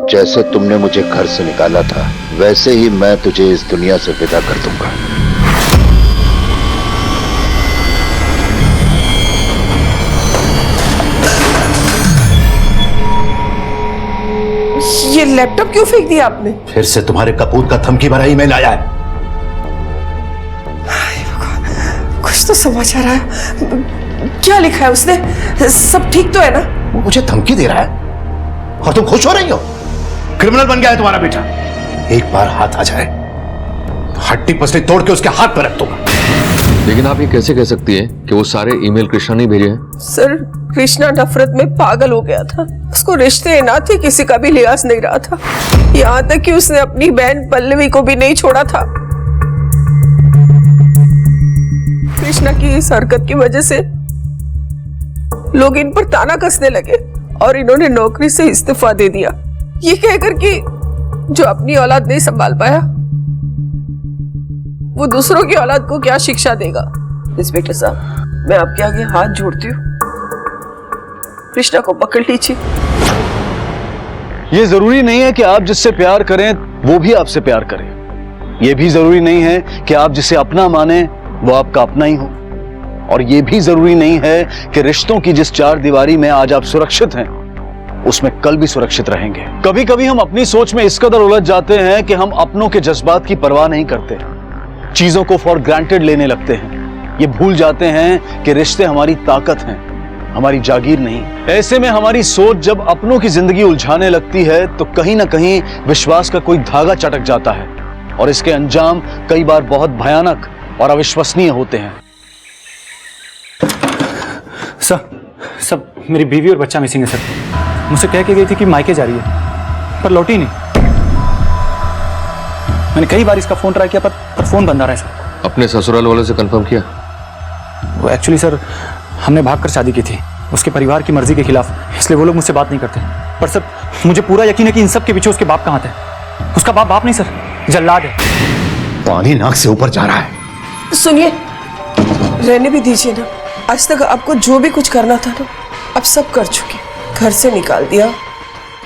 जैसे तुमने मुझे घर से निकाला था, वैसे ही मैं तुझे इस दुनिया से विदा कर दूंगा। ये लैपटॉप क्यों फेंक दिया आपने? फिर से तुम्हारे कपूर का धमकी भरा ईमेल आया है। कुछ तो समाचार है। क्या लिखा है उसने? सब ठीक तो है ना? वो मुझे धमकी दे रहा है और तुम खुश हो रही हो? क्रिमिनल बन गया है तुम्हारा बेटा। एक बार हाथ आ जाए, हड्डी पसली तोड़ के उसके हाथ पर रख दूंगा। लेकिन आप ये कैसे कह सकती हैं कि वो सारे ईमेल कृष्णा ने भेजे हैं? सर, कृष्णा नफरत में पागल हो गया था। उसको रिश्ते ना थे, किसी का भी लिहाज नहीं रहा था। यहाँ तक कि उसने अपनी बहन पल्लवी को भी नहीं छोड़ा था। कृष्णा की इस हरकत की वजह से लोग इन पर ताना कसने लगे और इन्होंने नौकरी से इस्तीफा दे दिया, ये कहकर कि जो अपनी औलाद नहीं संभाल पाया वो दूसरों की औलाद को क्या शिक्षा देगा। इंस्पेक्टर साहब, मैं आपके आगे हाथ जोड़ती हूँ, कृष्णा को पकड़ लीजिए। ये जरूरी नहीं है कि आप जिससे प्यार करें वो भी आपसे प्यार करे। ये भी जरूरी नहीं है कि आप जिसे अपना माने वो आपका अपना ही हो। और ये भी जरूरी नहीं है कि रिश्तों की जिस चार दीवारी में आज आप सुरक्षित हैं उसमें कल भी सुरक्षित रहेंगे। कभी कभी हम अपनी सोच में इस कदर उलझ जाते हैं कि हम अपनों के जज्बात की परवाह नहीं करते, चीजों को फॉर ग्रांटेड लेने लगते हैं। ये भूल जाते हैं कि रिश्ते हमारी ताकत हैं, हमारी जागीर नहीं। ऐसे में हमारी सोच जब अपनों की जिंदगी उलझाने लगती है तो कहीं ना कहीं विश्वास का कोई धागा चटक जाता है और इसके अंजाम कई बार बहुत भयानक और अविश्वसनीय होते हैं। सब मेरी बीवी और बच्चा मिसिंग है सर। मुझसे कह के गई थी कि मायके जा रही है, पर लौटी नहीं। मैंने कई बार इसका फोन ट्राई किया पर फोन बंद आ रहा है सर। अपने ससुराल वालों से कंफर्म किया? वो एक्चुअली सर, हमने भागकर शादी की थी उसके परिवार की मर्जी के खिलाफ, इसलिए वो लोग मुझसे बात नहीं करते। पर सर, मुझे पूरा यकीन है कि इन सब के पीछे उसके बाप का हाथ है। उसका बाप नहीं सर, जल्लाद है। पानी नाक से ऊपर जा रहा है। सुनिए, रहने भी दीजिए ना। आज तक आपको जो भी कुछ करना था ना, अब सब कर चुके। घर से निकाल दिया,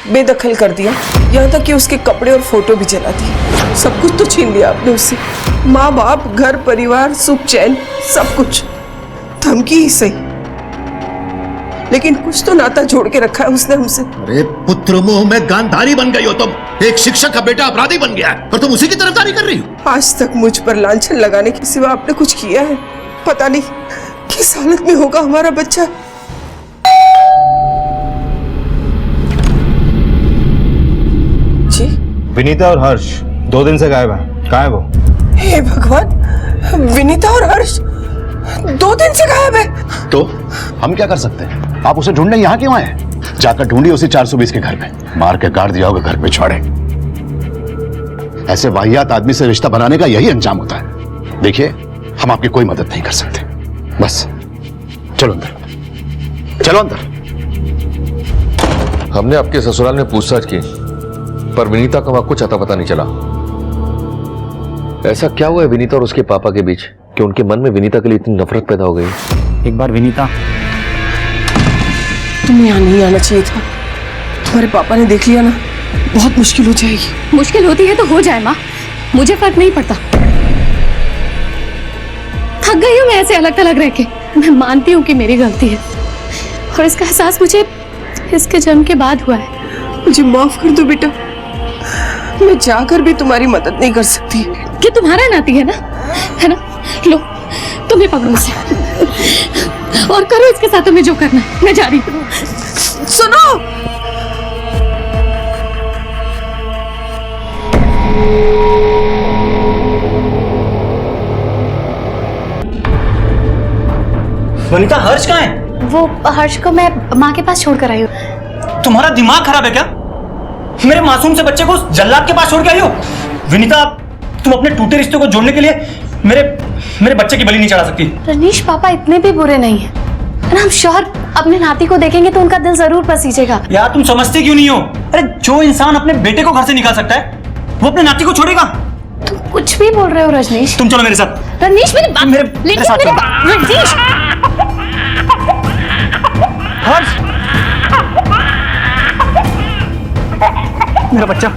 बेदखल कर दिया, यहाँ तक कि उसके कपड़े और फोटो भी जला दिए। सब कुछ तो छीन लिया आपने उससे। माँ बाप, घर परिवार, सुख चैन, सब कुछ। धमकी ही सही, लेकिन कुछ तो नाता जोड़ के रखा है उसने हमसे। अरे पुत्र मोह में गांधारी बन गई हो तुम। एक शिक्षक का बेटा अपराधी बन गया है और तुम उसी की तरफदारी कर रही हो। आज तक मुझ पर लांछन लगाने के सिवा आपने कुछ किया है? पता नहीं किस हालत में होगा हमारा बच्चा। विनीता और हर्ष 2 दिन से गायब है। कहाँ है वो? हे भगवान, विनीता और हर्ष 2 दिन से गायब है। तो हम क्या कर सकते हैं? आप उसे ढूंढने यहाँ क्यों आए? जाकर ढूंढिए उसे 420 के घर पे, मार के गाड़ दिया होगा घर पे छोड़े। ऐसे वाहियात आदमी से रिश्ता बनाने का यही अंजाम होता है। देखिए, हम आपकी कोई मदद नहीं कर सकते। बस चलो अंदर, चलो अंदर। हमने आपके ससुराल में पूछताछ की, पर विनीता का वहां कुछ अता पता नहीं चला। ऐसा क्या हुआ है विनीता और उसके पापा के बीच कि उनके मन में विनीता के लिए इतनी नफरत पैदा हो गई? एक बार विनीता, तुम्हें यहाँ नहीं आना चाहिए था। तुम्हारे पापा ने देख लिया ना, बहुत मुश्किल हो जाएगी। मुश्किल होती है तो हो जाए माँ, मुझे फर्क नहीं पड़ता। थक गई हूँ मैं ऐसे अलग थलग रह के। मैं मानती हूँ कि मेरी गलती है और इसका एहसास मुझे इसके जन्म के बाद हुआ है। मुझे माफ कर दो बेटा, मैं जाकर भी तुम्हारी मदद नहीं कर सकती। कि तुम्हारा नाती है ना, है ना? लो तुम्हें पकड़ो से और करो इसके साथ तुम्हें जो करना है। मैं जा रही हूँ। सुनो, वनिता, हर्ष कहाँ है? वो हर्ष को मैं माँ के पास छोड़कर आई हूँ। तुम्हारा दिमाग खराब है क्या? मेरे मासूम से बच्चे को जल्लाद के पास छोड़ के आई हो? विनीता, तुम अपने टूटे रिश्ते को जोड़ने के लिए मेरे बच्चे की बलि नहीं चढ़ा सकती। रजनीश, पापा इतने भी बुरे नहीं है। हम श्योर अपने नाती को देखेंगे तो उनका दिल जरूर पसीजेगा। यार तुम समझते क्यों नहीं हो? अरे जो इंसान अपने बेटे को घर से निकाल सकता है वो अपने नाती को छोड़ेगा? तुम कुछ भी बोल रहे हो रजनीश। तुम चलो मेरे साथ। रजनीश मेरी बात, मेरे साथ चलो। रजनीश, हर्ष, मेरा बच्चा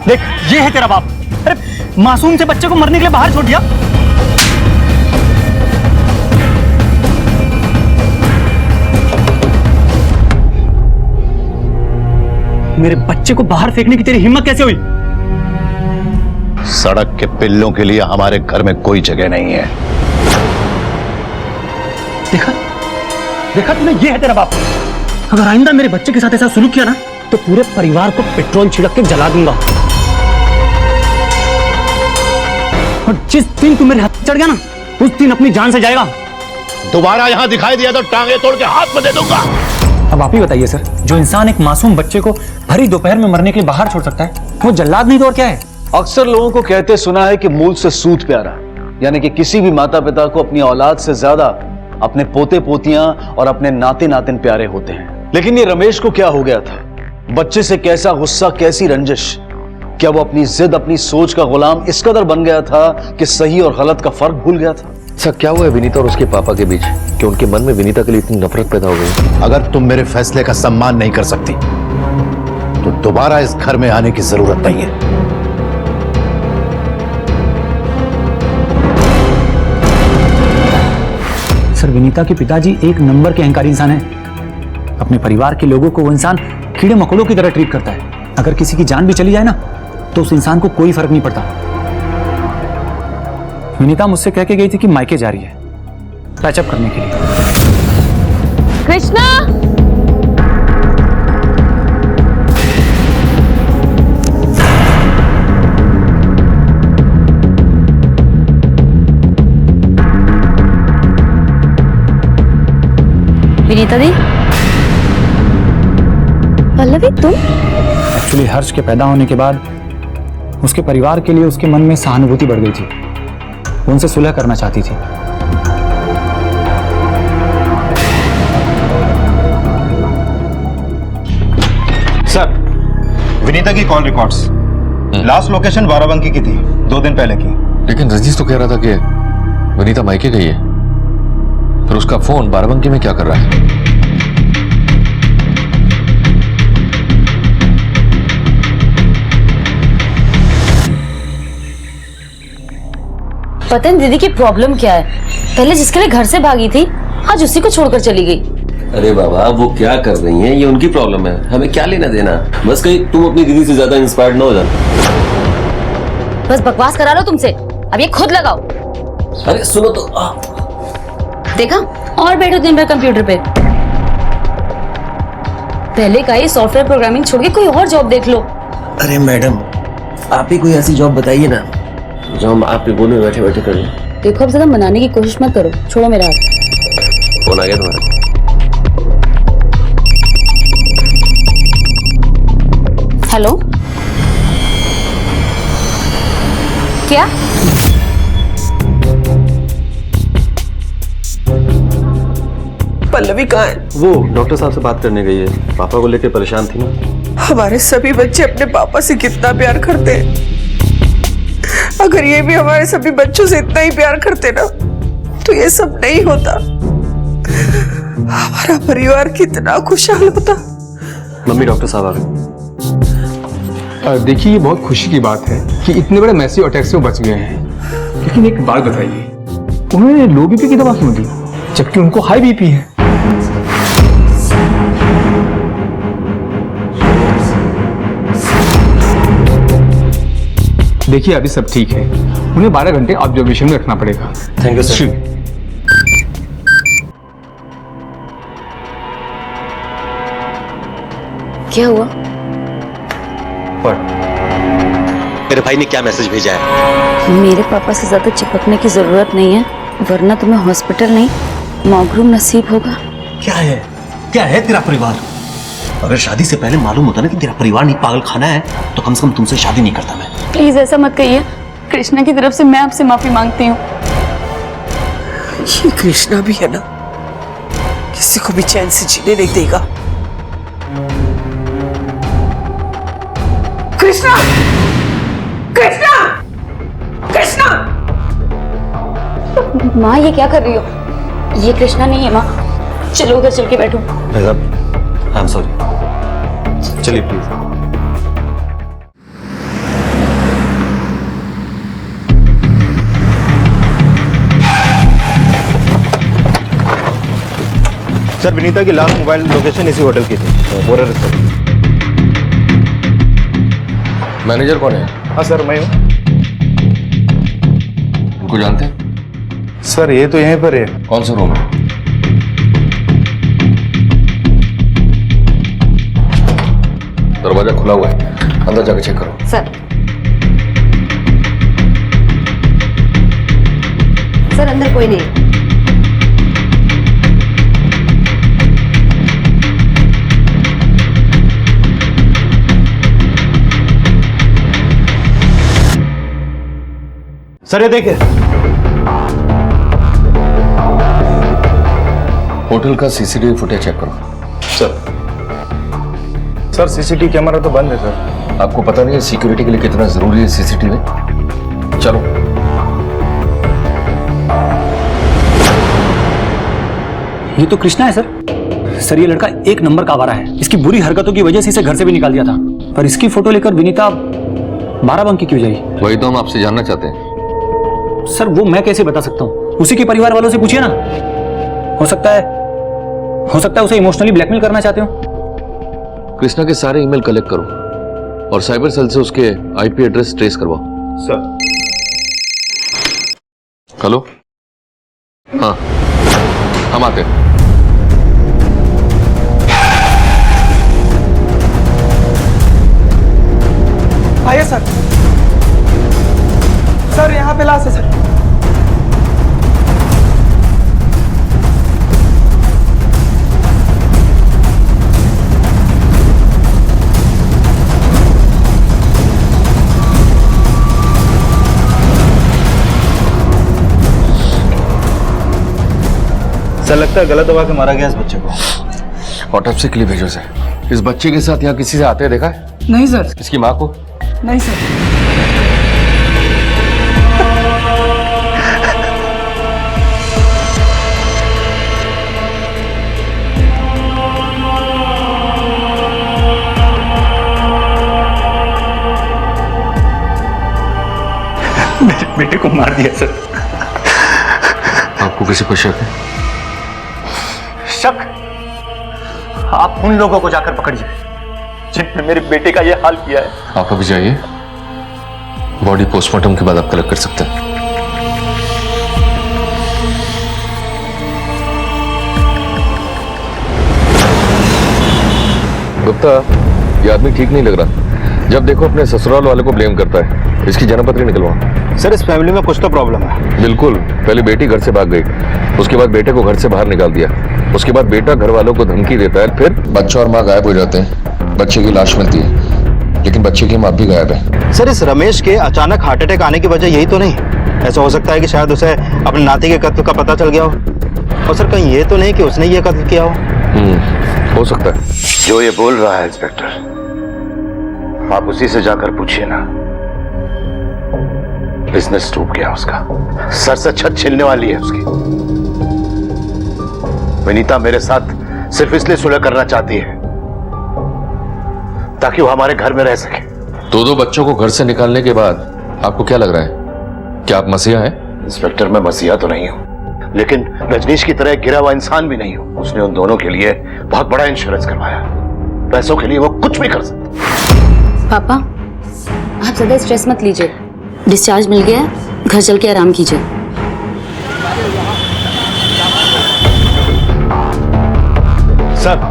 देख, ये है तेरा बाप। अरे मासूम से बच्चे को मरने के लिए बाहर छोड़ दिया। मेरे बच्चे को बाहर फेंकने की तेरी हिम्मत कैसे हुई? सड़क के पिल्लों के लिए हमारे घर में कोई जगह नहीं है। देखा देखा तूने, ये है तेरा बाप। अगर आइंदा मेरे बच्चे के साथ ऐसा सलूक किया ना तो पूरे परिवार को पेट्रोल छिड़क के जला दूंगा। और जिस दिन तू मेरे हाथ चढ़ गया ना, उस दिन अपनी जान से जाएगा। दोबारा यहां दिखाई दिया तो टांगे तोड़ के हाथ में दे दूंगा। अब आप ही बताइए सर, जो इंसान एक मासूम बच्चे को भरी दोपहर में मरने के लिए बाहर छोड़ सकता है, वो जल्लाद नहीं तो और क्या है? अक्सर लोगों को कहते सुना है कि मूल से सूत प्यारा, यानी कि किसी भी माता पिता को अपनी औलाद से ज्यादा अपने पोते पोतियां और अपने नाते नातिन प्यारे होते हैं। लेकिन ये रमेश को क्या हो गया था? बच्चे से कैसा गुस्सा, कैसी रंजिश? क्या वो अपनी जिद, अपनी सोच का गुलाम इस कदर बन गया था कि सही और गलत का फर्क भूल गया था? ऐसा क्या हुआ है विनीता और उसके पापा के बीच कि उनके मन में विनीता के लिए इतनी नफरत पैदा हो गई? अगर तुम मेरे फैसले का सम्मान नहीं कर सकती तो दोबारा इस घर में आने की जरूरत नहीं है। सर, विनीता के पिताजी एक नंबर के अहंकारी इंसान हैं। अपने परिवार के लोगों को वो इंसान कीड़े मकोड़ों की तरह ट्रीट करता है। अगर किसी की जान भी चली जाए ना तो उस इंसान को कोई फर्क नहीं पड़ता। विनीता मुझसे कह के गई थी कि मायके जा रही है पैचअप करने के लिए। कृष्णा, विनीता दी, पल्लवी तुम? एक्चुअली हर्ष के पैदा होने के बाद उसके परिवार के लिए उसके मन में सहानुभूति बढ़ गई थी। वो उनसे सुलह करना चाहती थी। सर, विनीता की call records last location Barabanki की थी, 2 दिन पहले की। लेकिन रजनीश तो कह रहा था कि विनीता मायके गई है, फिर उसका फोन बाराबंकी में क्या कर रहा है? पता नहीं दीदी की प्रॉब्लम क्या है। पहले जिसके लिए घर से भागी थी, आज उसी को छोड़कर चली गई। अरे बाबा, वो क्या कर रही हैं ये उनकी प्रॉब्लम है, हमें क्या लेना देना। बस कहीं तुम अपनी दीदी से ज्यादा इंस्पायर्ड ना हो जाना। बस बकवास करा लो तुमसे, अब ये खुद लगाओ। अरे सुनो तो, देखा, और बैठो दिन भर कंप्यूटर पे। पहले का ही सॉफ्टवेयर प्रोग्रामिंग छोड़ के कोई और जॉब देख लो। अरे मैडम, आप ही कोई ऐसी जॉब बताइए ना जो हम आपके कोने में बैठे बैठे कर लें। देखो, अब ज्यादा मनाने की कोशिश मत करो, छोड़ो मेरा हाथ। फोन आ गया तुम्हारा? हेलो, क्या? पल्लवी कहाँ है? वो डॉक्टर साहब से बात करने गई है, पापा को लेकर परेशान थी ना। हमारे सभी बच्चे अपने पापा से कितना प्यार करते हैं। अगर ये भी हमारे सभी बच्चों से इतना ही प्यार करते ना तो ये सब नहीं होता। हमारा परिवार कितना खुशहाल होता। मम्मी डॉक्टर साहब आ गए। देखिए, ये बहुत खुशी की बात है कि इतने बड़े मैसिव अटैक से वो बच गए हैं। लेकिन एक बात बताइए, उन्होंने लो बीपी की दवा क्यों दी जबकि उनको हाई बीपी है? देखिए, अभी सब ठीक है, उन्हें 12 घंटे ऑब्जर्वेशन में रखना पड़ेगा। Thank you sir. क्या हुआ? मेरे भाई ने क्या मैसेज भेजा है? मेरे पापा से ज्यादा चिपकने की जरूरत नहीं है, वरना तुम्हें हॉस्पिटल नहीं मौगरूम नसीब होगा। क्या है तेरा परिवार? अगर शादी से पहले मालूम होता ना कि तेरा परिवार नहीं पागल खाना है तो कम से कम तुमसे शादी नहीं करता मैं। प्लीज ऐसा मत कहिए, कृष्णा की तरफ से मैं आपसे माफी मांगती हूँ। ये कृष्णा भी है ना, किसी को भी चैन से जीने नहीं देगा। कृष्णा! कृष्णा! कृष्णा! माँ, ये क्या कर रही हो? ये कृष्णा नहीं है माँ, चलो उधर चल के बैठो। आई एम सॉरी, चलिए प्लीज। सर, विनीता की लास्ट मोबाइल लोकेशन इसी होटल की थी। Borer sir. मैनेजर कौन है? हाँ सर, मैं हूँ। उनको जानते हैं? सर, ये तो यहीं पर है। कौन सा रूम है? दरवाजा खुला हुआ है, अंदर जाकर चेक करो। सर अंदर कोई नहीं। सर, ये देखिए। होटल का सीसीटीवी फुटेज चेक करो। सर सीसीटीवी कैमरा तो बंद है सर। आपको पता नहीं है सिक्योरिटी के लिए कितना जरूरी है सीसीटीवी? चलो। ये तो कृष्णा है सर, ये लड़का एक नंबर का आवारा है। इसकी बुरी हरकतों की वजह से इसे घर से भी निकाल दिया था, पर इसकी फोटो लेकर विनीता बाराबंकी क्यों जाई? वही तो हम आपसे जानना चाहते हैं। सर, वो मैं कैसे बता सकता हूँ? उसी के परिवार वालों से पूछिए ना। हो सकता है उसे इमोशनली ब्लैकमेल करना चाहते हो। कृष्णा के सारे ईमेल कलेक्ट करो और साइबर सेल से उसके आईपी एड्रेस ट्रेस करवाओ। सर। हेलो? हाँ, हम आते हैं। आइए सर। सर, यहाँ पे लाश है सर। सर, लगता है गलत दवा के मारा गया इस बच्चे को। ऑटोप्सी के लिए भेजो सर। इस बच्चे के साथ यहाँ किसी से आते देखा है? नहीं सर। इसकी माँ को? नहीं सर। मेरे बेटे को मार दिया सर। आपको किसी पर शक है? शक? आप उन लोगों को जाकर पकड़िए जिनने मेरे बेटे का यह हाल किया है। आप अभी जाइए, बॉडी पोस्टमार्टम के बाद आप कलेक्ट कर सकते हैं। गुप्ता, ये आदमी ठीक नहीं लग रहा। जब देखो अपने ससुराल वाले को ब्लेम करता है। इसकी जन्मपत्री निकलवा। सर इस फैमिली में कुछ तो प्रॉब्लम है। बिल्कुल। पहले बेटी घर से भाग गई, उसके बाद बेटे को घर से बाहर निकाल दिया, उसके बाद बेटा घर वालों को धमकी देता है, फिर बच्चा और माँ गायब हो जाते हैं। बच्चे की लाश मिलती है, लेकिन बच्चे की माँ भी गायब है। सर इस रमेश के अचानक हार्ट अटैक आने की वजह यही तो नहीं? ऐसा हो सकता है कि शायद उसे अपने नाती के कत्ल का पता चल गया हो। और सर कहीं ये तो नहीं कि उसने ये कत्ल किया हो? हो सकता है। जो ये बोल रहा है इंस्पेक्टर, आप उसी से जाकर पूछिए ना। बिजनेस डूब गया उसका, सर से छत छिलने वाली है उसकी। विनीता मेरे साथ सिर्फ इसलिए सुलह करना चाहती है ताकि वो हमारे घर में रह सके। दो बच्चों को घर से निकालने के बाद आपको क्या लग रहा है? क्या आप मसीहा हैं? इंस्पेक्टर मैं मसीहा तो नहीं हूं, लेकिन रजनीश की तरह गिरा हुआ इंसान भी नहीं हूं। उसने उन दोनों के लिए बहुत बड़ा इंश्योरेंस करवाया। पैसों के लिए वो कुछ भी कर सकता। पापा आप ज्यादा स्ट्रेस मत लीजिए, डिस्चार्ज मिल गया, घर चल के आराम कीजिए। सर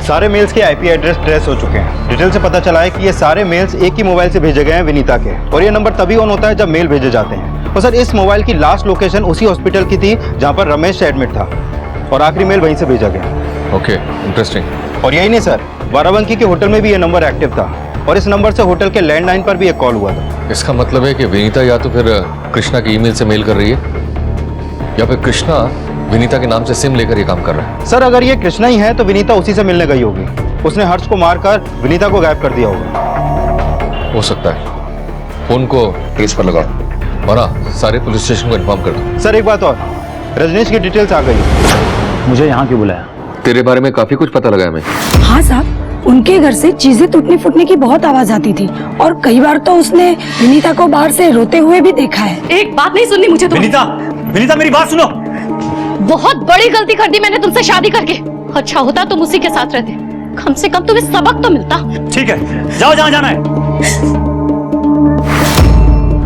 सारे मेल्स के आईपी एड्रेस ट्रेस हो चुके हैं। डिटेल से पता चला है कि ये सारे मेल्स एक ही मोबाइल से भेजे गए हैं विनीता के, और ये नंबर तभी ऑन होता है जब मेल भेजे जाते हैं। और सर इस मोबाइल की लास्ट लोकेशन उसी हॉस्पिटल की थी जहां पर रमेश एडमिट था, और आखिरी मेल वहीं से भेजा गया। Okay, interesting. और यही नहीं सर, बाराबंकी के होटल में भी ये नंबर एक्टिव था, और इस नंबर से होटल के लैंडलाइन पर भी एक कॉल हुआ था। इसका मतलब है कि विनीता या तो फिर कृष्णा की ईमेल से मेल कर रही है, या फिर कृष्णा विनीता के नाम से सिम लेकर ये काम कर रहा है। सर अगर ये कृष्णा ही है तो विनीता उसी से मिलने गई होगी। उसने हर्ष को मारकर विनीता को गायब कर दिया होगा। हो सकता है। फोन को ट्रेस पर लगाओ और सारे पुलिस स्टेशन को इन्फॉर्म कर दो। सर एक बात और, रजनीश की डिटेल्स आ गई। मुझे यहाँ क्यों बुलाया? तेरे बारे में काफी कुछ पता लगा है हमें। हाँ साहब, उनके घर से चीजें टूटने फूटने की बहुत आवाज आती थी, और कई बार तो उसने विनीता को बाहर से रोते हुए भी देखा है। एक बात नहीं सुननी मुझे तो। विनीता मेरी बात सुनो। बहुत बड़ी गलती कर दी मैंने तुमसे शादी करके। अच्छा होता तुम उसी के साथ रहते, कम से कम तुम्हें सबक तो मिलता। ठीक है, जाओ जहाँ जाना है।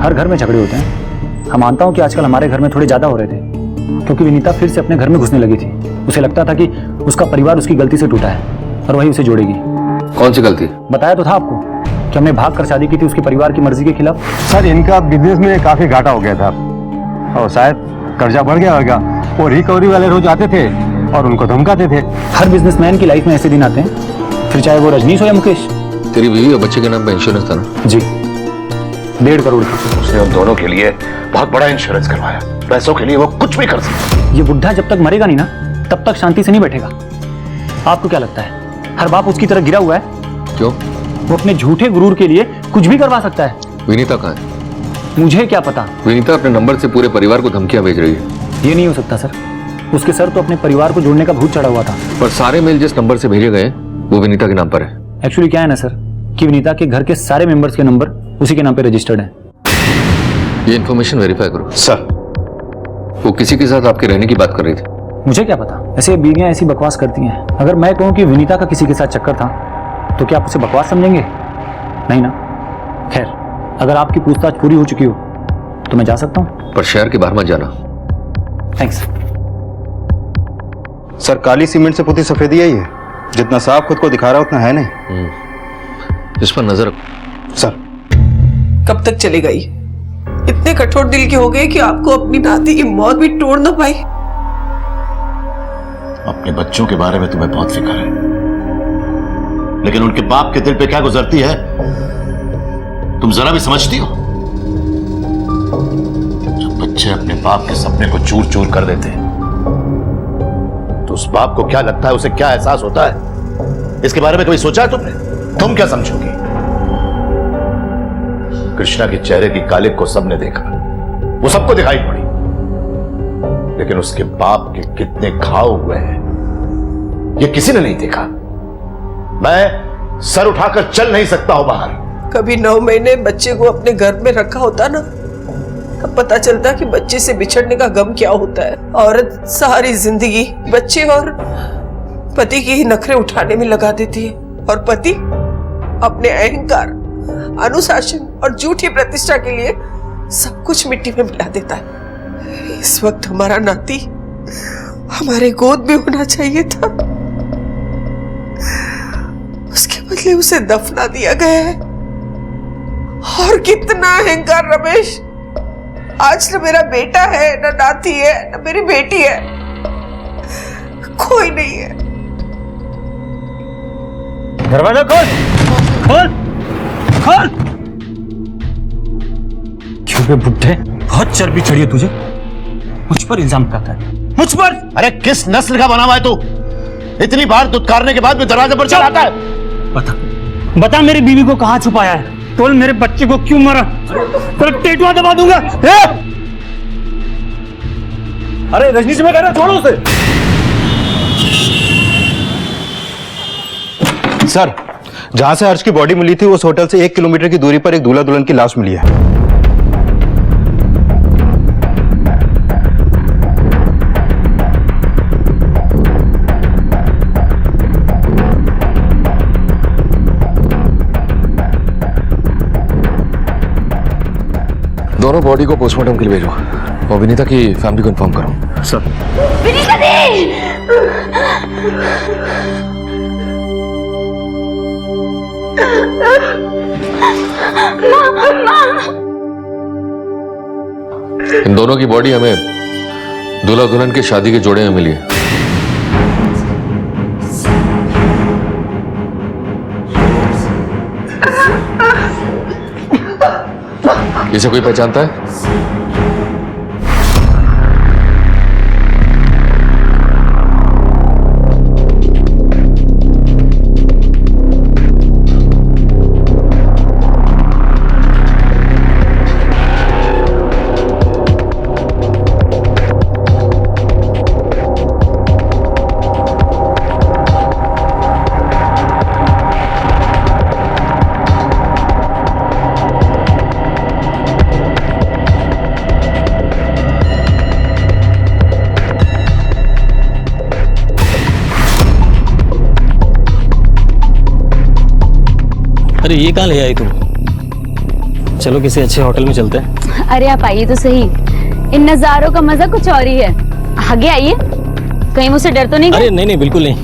हर घर में झगड़े होते हैं। हम मानता हूँ कि आजकल हमारे घर में थोड़े ज्यादा हो रहे थे, क्योंकि विनीता फिर से अपने घर में घुसने लगी थी। उसे लगता था कि उसका परिवार उसकी गलती से टूटा है और वही उसे जोड़ेगी। कौन सी गलती? बताया तो था आपको कि हमने भाग कर शादी की थी उसके परिवार की मर्जी के खिलाफ। सर इनका बिजनेस में काफी घाटा हो गया था, और शायद कर्जा बढ़ गया होगा। वो रिकवरी वाले रोज आते थे और उनको धमकाते थे। हर बिजनेसमैन की लाइफ में ऐसे दिन आते हैं, फिर चाहे वो रजनीश हो या मुकेश। तेरी बीवी और बच्चे के नाम पे इंश्योरेंस था ना? जी, 1.5 करोड़ का। उसने उन दोनों के लिए बहुत बड़ा इंश्योरेंस करवाया। पैसों के लिए वो कुछ भी कर सकता। ये बुढ़ा जब तक मरेगा नहीं ना, तब तक शांति से नहीं बैठेगा। आपको क्या लगता है हर बाप उसकी तरह गिरा हुआ है? क्यों? वो अपने झूठे गुरूर के लिए कुछ भी करवा सकता है। विनीता कहाँ है? मुझे क्या पता। विनीता अपने नंबर से पूरे परिवार को धमकियां भेज रही है। ये नहीं हो सकता सर, उसके सर तो अपने परिवार को जोड़ने का भूत चढ़ा हुआ था। पर सारे मेल जिस नंबर से भेजे गए वो विनीता के नाम पर है। एक्चुअली क्या है ना सर, कि विनीता के घर के सारे मेंबर्स के नंबर उसी के नाम पे रजिस्टर्ड हैं। ये इन्फॉर्मेशन वेरीफाई करो। सर वो किसी के साथ आपके रहने की बात कर रही थी। मुझे क्या पता, ऐसे बीवियां ऐसी बकवास करती हैं। अगर मैं कहूँ कि विनीता का किसी के साथ चक्कर था, तो क्या आप उसे बकवास समझेंगे? नहीं ना। खैर, अगर आपकी पूछताछ पूरी हो चुकी हो तो मैं जा सकता हूँ। पर शहर के बाहर मत जाना। थैंक्स। सर काली सीमेंट से पुती सफेदी है ये, जितना साफ खुद को दिखा रहा उतना है नहीं। इस पर नजर रखो। सर कब तक चलेगा ये? इतने कठोर दिल के हो गए कि आपको अपनी नाती की मौत भी तोड़ ना पाई। अपने बच्चों के बारे में तुम्हें बहुत फिक्र है, लेकिन उनके बाप के दिल पे क्या गुजरती है तुम जरा भी समझती हो? जब बच्चे अपने बाप के सपने को चूर चूर कर देते हैं तो उस बाप को क्या लगता है, उसे क्या एहसास होता है? इसके बारे में कभी सोचा है तुमने? तुम क्या समझोगे? कृष्णा के चेहरे की कालिक को सबने देखा, वो सबको दिखाई पड़ी, लेकिन उसके बाप के कितने घाव हुए हैं ये किसी ने नहीं देखा। मैं सर उठाकर चल नहीं सकता हूं बाहर। कभी 9 महीने बच्चे को अपने घर में रखा होता ना, तब पता चलता कि बच्चे से बिछड़ने का गम क्या होता है। औरत सारी जिंदगी बच्चे और पति के ही नखरे उठाने में लगा देती है, और पति अपने अहंकार, अनुशासन और झूठी प्रतिष्ठा के लिए सब कुछ मिट्टी में मिला देता है। इस वक्त हमारा नाती हमारे गोद में होना चाहिए था, उसके इसलिए उसे दफना दिया गया है। और कितना अहंकार रमेश, आज न मेरा बेटा है, न नाती है, न मेरी बेटी है, कोई नहीं है। दरवाजा खोल, खोल, खोल। क्यों बे बुड्ढे, बहुत चर्बी चढ़ी है तुझे, मुझ पर इल्जाम लगाता है, मुझ पर। अरे किस नस्ल का बना हुआ है तू? इतनी बार दुत्कारने के बाद भी दरवाजे पर चढ़ आता है। बता, बता मेरी बीवी को कहां छुपाया है? बोल मेरे बच्चे को क्यों मारा? तेरा टेटुआ दबा दूंगा। अरे रजनी से मैं कह रहा, छोड़ो उसे। सर, जहां से अर्श की बॉडी मिली थी उस होटल से 1 किलोमीटर की दूरी पर एक दूल्हा दुल्हन की लाश मिली है। दोनों बॉडी को पोस्टमार्टम के लिए भेजो और विनीता की फैमिली को इन्फॉर्म करो। सर। विनीता दी! इन दोनों की बॉडी हमें दूल्हा दुल्हन की शादी के जोड़े में मिली है। इसे कोई पहचानता है? अरे ये कहाँ ले आई तुम? चलो किसी अच्छे होटल में चलते हैं। अरे आप आइए तो सही, इन नजारों का मजा कुछ और ही है। आगे आइए, कहीं मुझसे डर तो नहीं? अरे नहीं नहीं, बिल्कुल नहीं।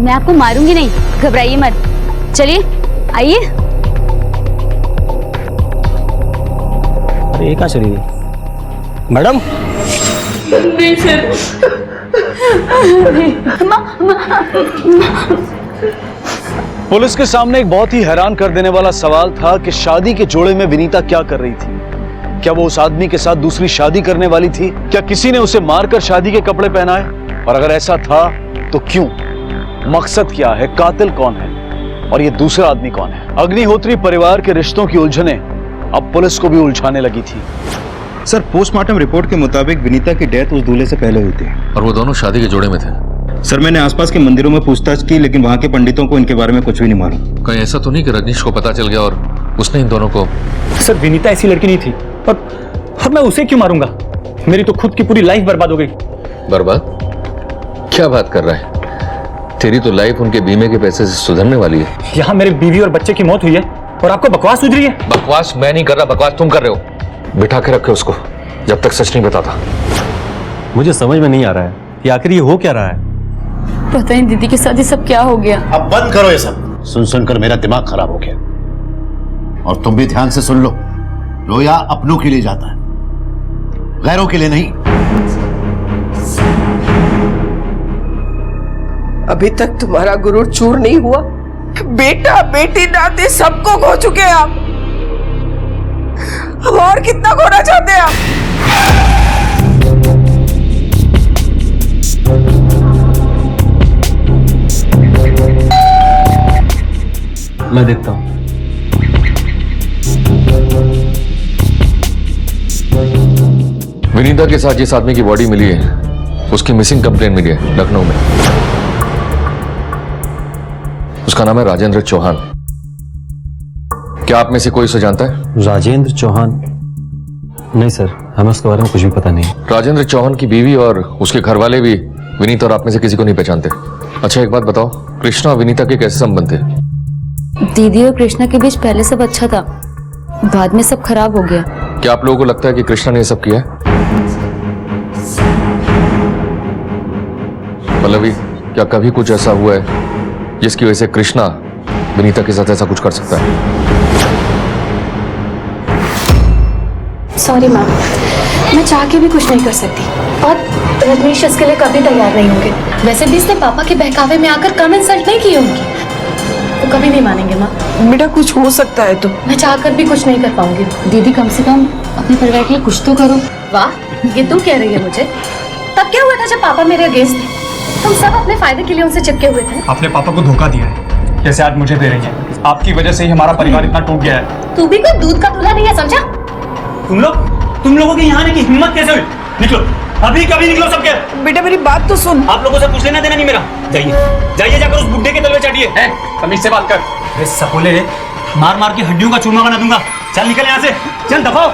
मैं आपको मारूंगी नहीं, घबराइए मत। चलिए आइए। अरे ये कहाँ चली गई? मैडम? नहीं सर। पुलिस के सामने एक बहुत ही हैरान कर देने वाला सवाल था कि शादी के जोड़े में विनीता क्या कर रही थी। क्या वो उस आदमी के साथ दूसरी शादी करने वाली थी? क्या किसी ने उसे मारकर शादी के कपड़े पहनाए? और अगर ऐसा था तो क्यों? मकसद क्या है? कातिल कौन है? और ये दूसरा आदमी कौन है? अग्निहोत्री परिवार के रिश्तों की उलझने अब पुलिस को भी उलझाने लगी थी। सर, पोस्टमार्टम रिपोर्ट के मुताबिक विनीता की डेथ उस दूल्हे से पहले हुई थी। और वो दोनों शादी के जोड़े में थे। सर, मैंने आसपास के मंदिरों में पूछताछ की, लेकिन वहां के पंडितों को इनके बारे में कुछ भी नहीं मालूम। कहीं ऐसा तो नहीं कि रजनीश को पता चल गया और उसने इन दोनों को? सर, विनीता ऐसी लड़की नहीं थी, और मैं उसे क्यों मारूंगा? मेरी तो खुद की पूरी लाइफ बर्बाद हो गई। बर्बाद? क्या बात कर रहा है? तेरी तो लाइफ उनके बीमे के पैसे से सुधरने वाली है। यहाँ मेरे बीवी और बच्चे की मौत हुई है और आपको बकवास सूझ रही है? बकवास मैं नहीं कर रहा, बकवास तुम कर रहे हो। बिठा के रखे उसको जब तक सच नहीं बताता। मुझे समझ में नहीं आ रहा है कि आखिर ये हो क्या रहा है। पता नहीं दीदी के साथ ये सब क्या हो गया। अब बंद करो ये सब। सुन सुनकर मेरा दिमाग खराब हो गया। और तुम भी ध्यान से सुन लो, रोया अपनों के लिए जाता है, गैरों के लिए नहीं। अभी तक तुम्हारा गुरूर चूर नहीं हुआ। बेटा बेटी नाते सबको खो चुके हैं आप। अब और कितना खोना चाहते हैं आप? मैं देखता हूं। विनीता के साथ जिस आदमी की बॉडी मिली है उसकी मिसिंग कंप्लेंट मिली है लखनऊ में। उसका नाम है राजेंद्र चौहान। क्या आप में से कोई उसे जानता है? राजेंद्र चौहान? नहीं सर, हमें उसके बारे में कुछ भी पता नहीं। राजेंद्र चौहान की बीवी और उसके घर वाले भी विनीता और आप में से किसी को नहीं पहचानते। अच्छा एक बात बताओ, कृष्णा और विनीता के कैसे संबंध थे? दीदी और कृष्णा के बीच पहले सब अच्छा था, बाद में सब खराब हो गया। क्या आप लोगों को लगता है कि कृष्णा ने ये सब किया है? पल्लवी, क्या कभी कुछ ऐसा हुआ है जिसकी वजह से कृष्णा विनीता के साथ ऐसा कुछ कर सकता है। सॉरी मैम, मैं चाह के भी कुछ नहीं कर सकती और रजनीश इसके लिए कभी तैयार नहीं होंगे। वैसे भी इसने पापा के बहकावे में आकर कम इंसल्ट नहीं की उनकी, तो कभी नहीं मानेंगे माँ। बेटा कुछ हो सकता है तो मैं चाह कर भी कुछ नहीं कर पाऊंगी। दीदी कम से कम अपने परिवार के लिए कुछ तो करो। वाह, ये तू कह रही है मुझे? तब क्या हुआ था जब पापा मेरे अगेंस्ट थे? तुम सब अपने फायदे के लिए उनसे चिपके हुए थे। आपने पापा को धोखा दिया है, कैसे आज मुझे दे रही है। आपकी वजह से ही हमारा परिवार इतना टूट गया है। तू भी कोई दूध का दूल्हा नहीं है, समझा? तुम लोगों के यहाँ आने की हिम्मत कैसे हुई? निकलो, अभी कभी निकलो सबके। बेटा मेरी बात तो सुन। आप लोगों से कुछ लेना देना नहीं मेरा। जाइए जाकर उस बुड्ढे के तलवे चाटिए। तमीज से बात कर। अरे सपोले, मार मार के हड्डियों का चूरमा बना दूंगा। चल निकल यहाँ से, चल दफाओ।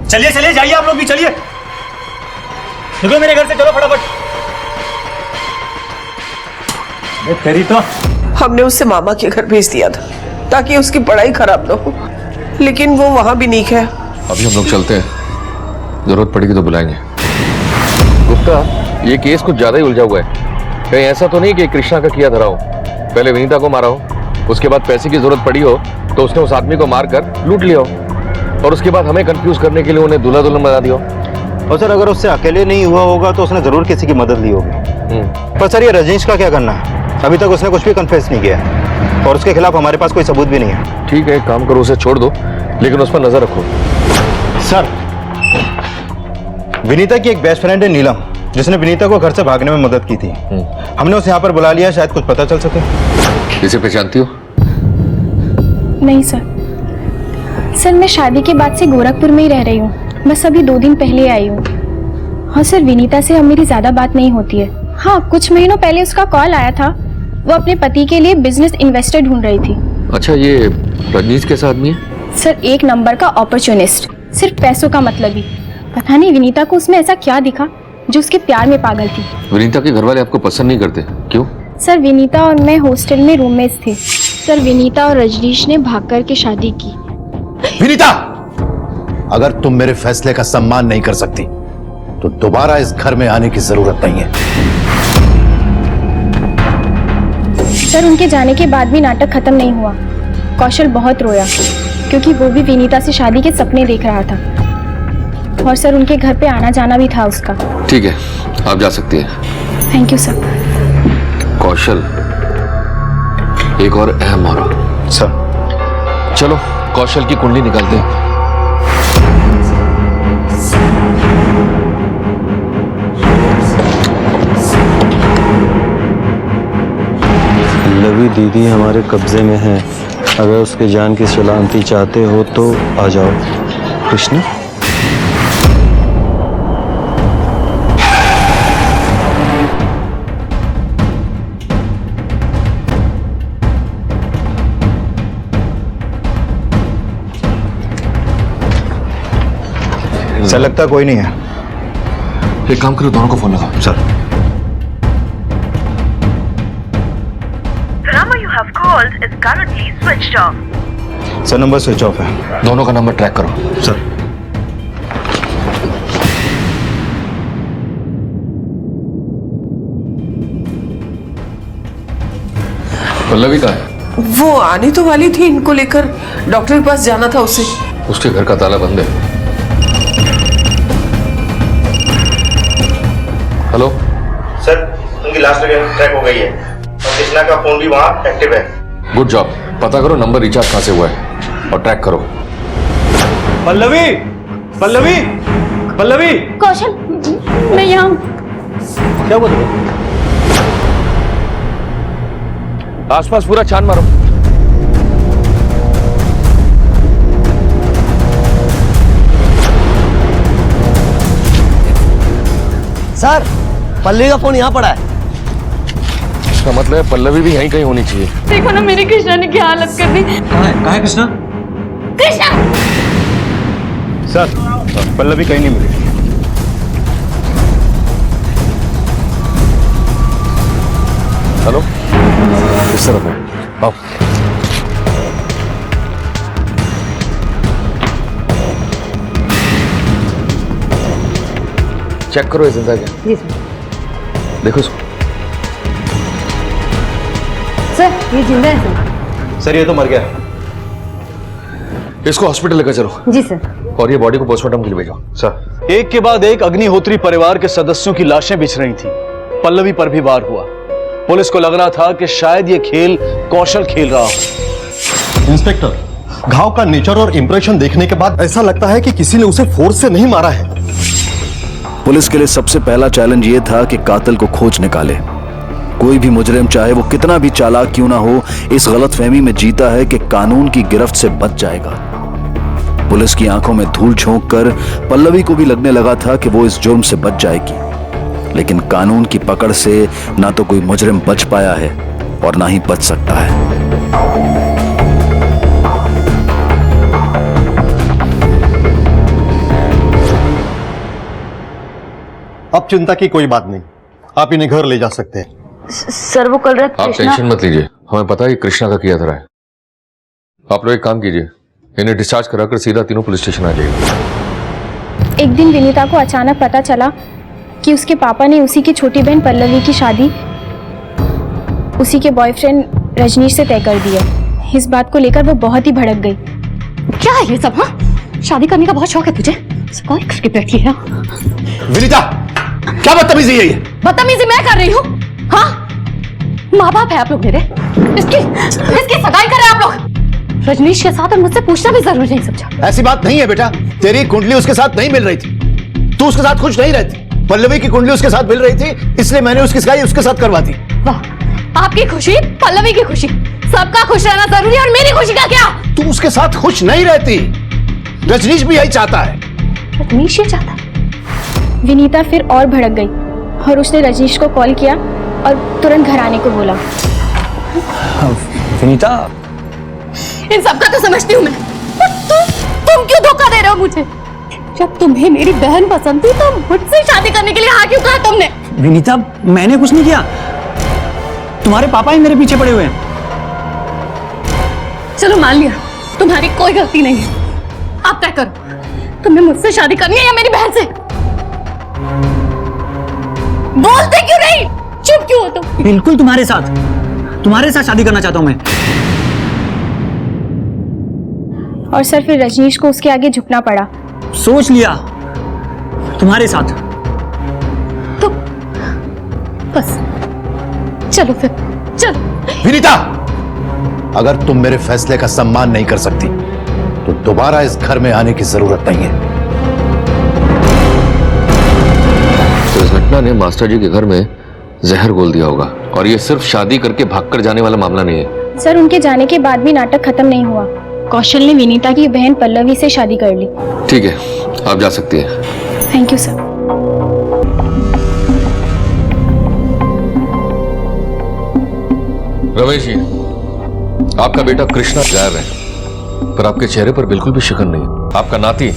चलिए चलिए, जाइए आप लोग भी, चलिए निकलो मेरे घर से, चलो फटाफट। तेरी तो हमने उसे मामा के घर भेज दिया था ताकि उसकी पढ़ाई खराब ना हो, लेकिन वो वहां भी नहीं है। अभी हम लोग चलते हैं, जरूरत पड़ेगी तो बुलाएंगे। गुप्ता, ये केस कुछ ज्यादा ही उलझा हुआ है। कहीं ऐसा तो नहीं कि कृष्णा का किया धरा हो, पहले विनीता को मारा हो, उसके बाद पैसे की जरूरत पड़ी हो तो उसने उस आदमी को मारकर लूट लिया हो, और उसके बाद हमें कंफ्यूज करने के लिए उन्हें दूल्हा दुल्हन बना दिया हो। और सर अगर उससे अकेले नहीं हुआ होगा तो उसने जरूर किसी की मदद ली होगी। पर सर ये रजनीश का क्या करना है? अभी तक उसने कुछ भी कन्फेस नहीं किया है और उसके खिलाफ हमारे पास कोई सबूत भी नहीं है। ठीक है, एक काम करो, उसे छोड़ दो, लेकिन उस पर नजर रखो। सर, विनीता की एक बेस्ट फ्रेंड है नीलम, जिसने विनीता को घर से भागने में मदद की थी। हमने उसे यहाँ पर बुला लिया, शायद कुछ पता चल सके। इसे पहचानती हो? नहीं सर, मैं शादी के बाद से गोरखपुर में ही रह रही हूँ, बस अभी 2 दिन पहले आई हूँ। हाँ सर, विनीता से अब मेरी ज्यादा बात नहीं होती है। हाँ, कुछ महीनों पहले उसका कॉल आया था, वो अपने पति के लिए बिजनेस इन्वेस्टर ढूंढ रही थी। अच्छा, ये रजनीश कैसा आदमी है? सर, एक नंबर का अपॉर्चुनिस्ट, सिर्फ पैसों का मतलब ही। पता नहीं विनीता को उसमें ऐसा क्या दिखा जो उसके प्यार में पागल थी। विनीता के घर वाले आपको पसंद नहीं करते, क्यों? सर, विनीता और मैं हॉस्टल में रूममेट्स थे। सर, विनीता और रजनीश ने भाग कर के शादी की। विनीता, अगर तुम मेरे फैसले का सम्मान नहीं कर सकती तो दोबारा इस घर में आने की जरूरत नहीं है। सर, उनके जाने के बाद भी नाटक खत्म नहीं हुआ। कौशल बहुत रोया क्योंकि वो भी विनीता से शादी के सपने देख रहा था, और सर उनके घर पे आना जाना भी था उसका। ठीक है, आप जा सकती हैं। Thank you sir. कौशल, एक और अहम औरत। सर, चलो कौशल की कुंडली निकालते हैं। लवी दीदी हमारे कब्जे में है, अगर उसके जान की सलामती चाहते हो तो आ जाओ। कृष्णा, सर लगता कोई नहीं है। एक काम करो, दोनों को फोन लगाओ। Sir, is currently switched off. Sir number switch off है। दोनों का नंबर ट्रैक करो। सर, पल्लवी का है? वो आने तो वाली थी, इनको लेकर डॉक्टर के पास जाना था उसे। उसके घर का ताला बंद है। हेलो सर, उनकी लास्ट ट्रैक हो गई है और कृष्णा का फोन भी वहाँ एक्टिव है। गुड जॉब, पता करो नंबर रिचार्ज कहाँ से हुआ है और ट्रैक करो। पल्लवी, पल्लवी, पल्लवी। कौशल, मैं यहाँ। क्या बोल रहे हो? आसपास पूरा छान मारो। सर, पल्लवी का फोन यहाँ पड़ा है। इसका मतलब है पल्लवी भी यहीं कहीं होनी चाहिए। देखो ना मेरी कृष्णा ने क्या हालत कर दी। कहाँ है कृष्णा? कृष्णा! सर, पल्लवी कहीं नहीं मिली। हेलो, इस तरफ है, आओ। चेक करो ये जिंदा क्या। जी सर। देखो इसको। सर ये जिंदा है सर। सर ये तो मर गया। इसको हॉस्पिटल लेकर चलो। जी सर। और ये बॉडी को पोस्टमार्टम के लिए भेजो। सर, एक के बाद एक अग्निहोत्री परिवार के सदस्यों की लाशें बिछ रही थी। पल्लवी पर भी वार हुआ। पुलिस को लग रहा था कि शायद ये खेल कौशल खेल रहा हो। इंस्पेक्टर, घाव का नेचर और इंप्रेशन देखने के बाद ऐसा लगता है कि किसी ने उसे फोर्स से नहीं मारा है। पुलिस के लिए सबसे पहला चैलेंज ये था कि कातिल को खोज निकाले। कोई भी मुजरिम चाहे वो कितना भी चालाक क्यों ना हो, इस गलतफहमी में जीता है कि कानून की गिरफ्त से बच जाएगा। पुलिस की आंखों में धूल झोंक कर पल्लवी को भी लगने लगा था कि वो इस जुर्म से बच जाएगी, लेकिन कानून की पकड़ से ना तो कोई मुजरिम बच पाया है और ना ही बच सकता है। अब चिंता की कोई बात नहीं, आप इन्हें घर ले जा सकते हैं। सर वो कल रात आप टेंशन मत लीजिए, हमें पता है कृष्णा का किया था। आप लोग एक काम कीजिए, इन्हें डिस्चार्ज कराकर सीधा तीनों पुलिस स्टेशन आ जाइए। एक दिन विनीता को अचानक पता चला कि उसके पापा ने उसी की छोटी बहन पल्लवी की शादी उसी के बॉयफ्रेंड रजनीश से तय कर दी है। इस बात को लेकर वो बहुत ही भड़क गई। क्या है ये सब? हाँ, शादी करने का बहुत शौक है तुझे? कौन करके बैठी है? विनीता, क्या बदतमीजी है ये? बदतमीजी मैं कर रही हूँ? हाँ, माँ बाप है आप लोग मेरे। इसकी सगाई करें आप लोग। रजनीश के साथ और मुझसे पूछना भी जरूरी नहीं समझा। ऐसी बात नहीं है बेटा, तेरी कुंडली उसके साथ नहीं मिल रही थी, तू उसके साथ खुश नहीं रहती। पल्लवी की कुंडली उसके साथ मिल रही थी, इसलिए मैंने उसकी सगाई उसके साथ करवा दी। वाह, आपकी खुशी, पल्लवी की खुशी, सबका खुश रहना जरूरी है और मेरी खुशी का क्या? तू उसके साथ खुश नहीं रहती, रजनीश भी यही चाहता है। रजनीश ये चाहता है? विनीता फिर और भड़क गई और उसने रजनीश को कॉल किया और तुरंत घर आने को बोला। विनीता, इन सबका तो समझती हूँ मैं, तुम क्यों धोखा दे रहे हो मुझे? जब तुम्हें मेरी बहन पसंद थी तो मुझसे शादी करने के लिए हाँ क्यों कहा तुमने? विनीता, मैंने कुछ नहीं किया, तुम्हारे पापा ही मेरे पीछे पड़े हुए हैं। चलो मान लिया, तुम्हारी कोई गलती नहीं है। आप तय करो, तुम्हें मुझसे शादी करनी है या मेरी बहन से? बोलते क्यों नहीं? चुप क्यों हो तुम? बिल्कुल तुम्हारे साथ शादी करना चाहता हूं मैं। और सर फिर रजनीश को उसके आगे झुकना पड़ा। सोच लिया, तुम्हारे साथ। तो बस चलो फिर, चलो। विनीता, अगर तुम मेरे फैसले का सम्मान नहीं कर सकती तो दोबारा इस घर में आने की जरूरत नहीं है। तो इस घटना ने मास्टर जी के घर में जहर घोल दिया होगा, और ये सिर्फ शादी करके भागकर जाने वाला मामला नहीं है। सर उनके जाने के बाद भी नाटक खत्म नहीं हुआ। कौशल ने विनीता की बहन पल्लवी से शादी कर ली। ठीक है, आप जा सकती हैं। Thank you sir. Ramesh ji, आपका बेटा कृष्णा गायब है, पर आपके चेहरे पर बिल्कुल भी शिकन नहीं। आपका नाती,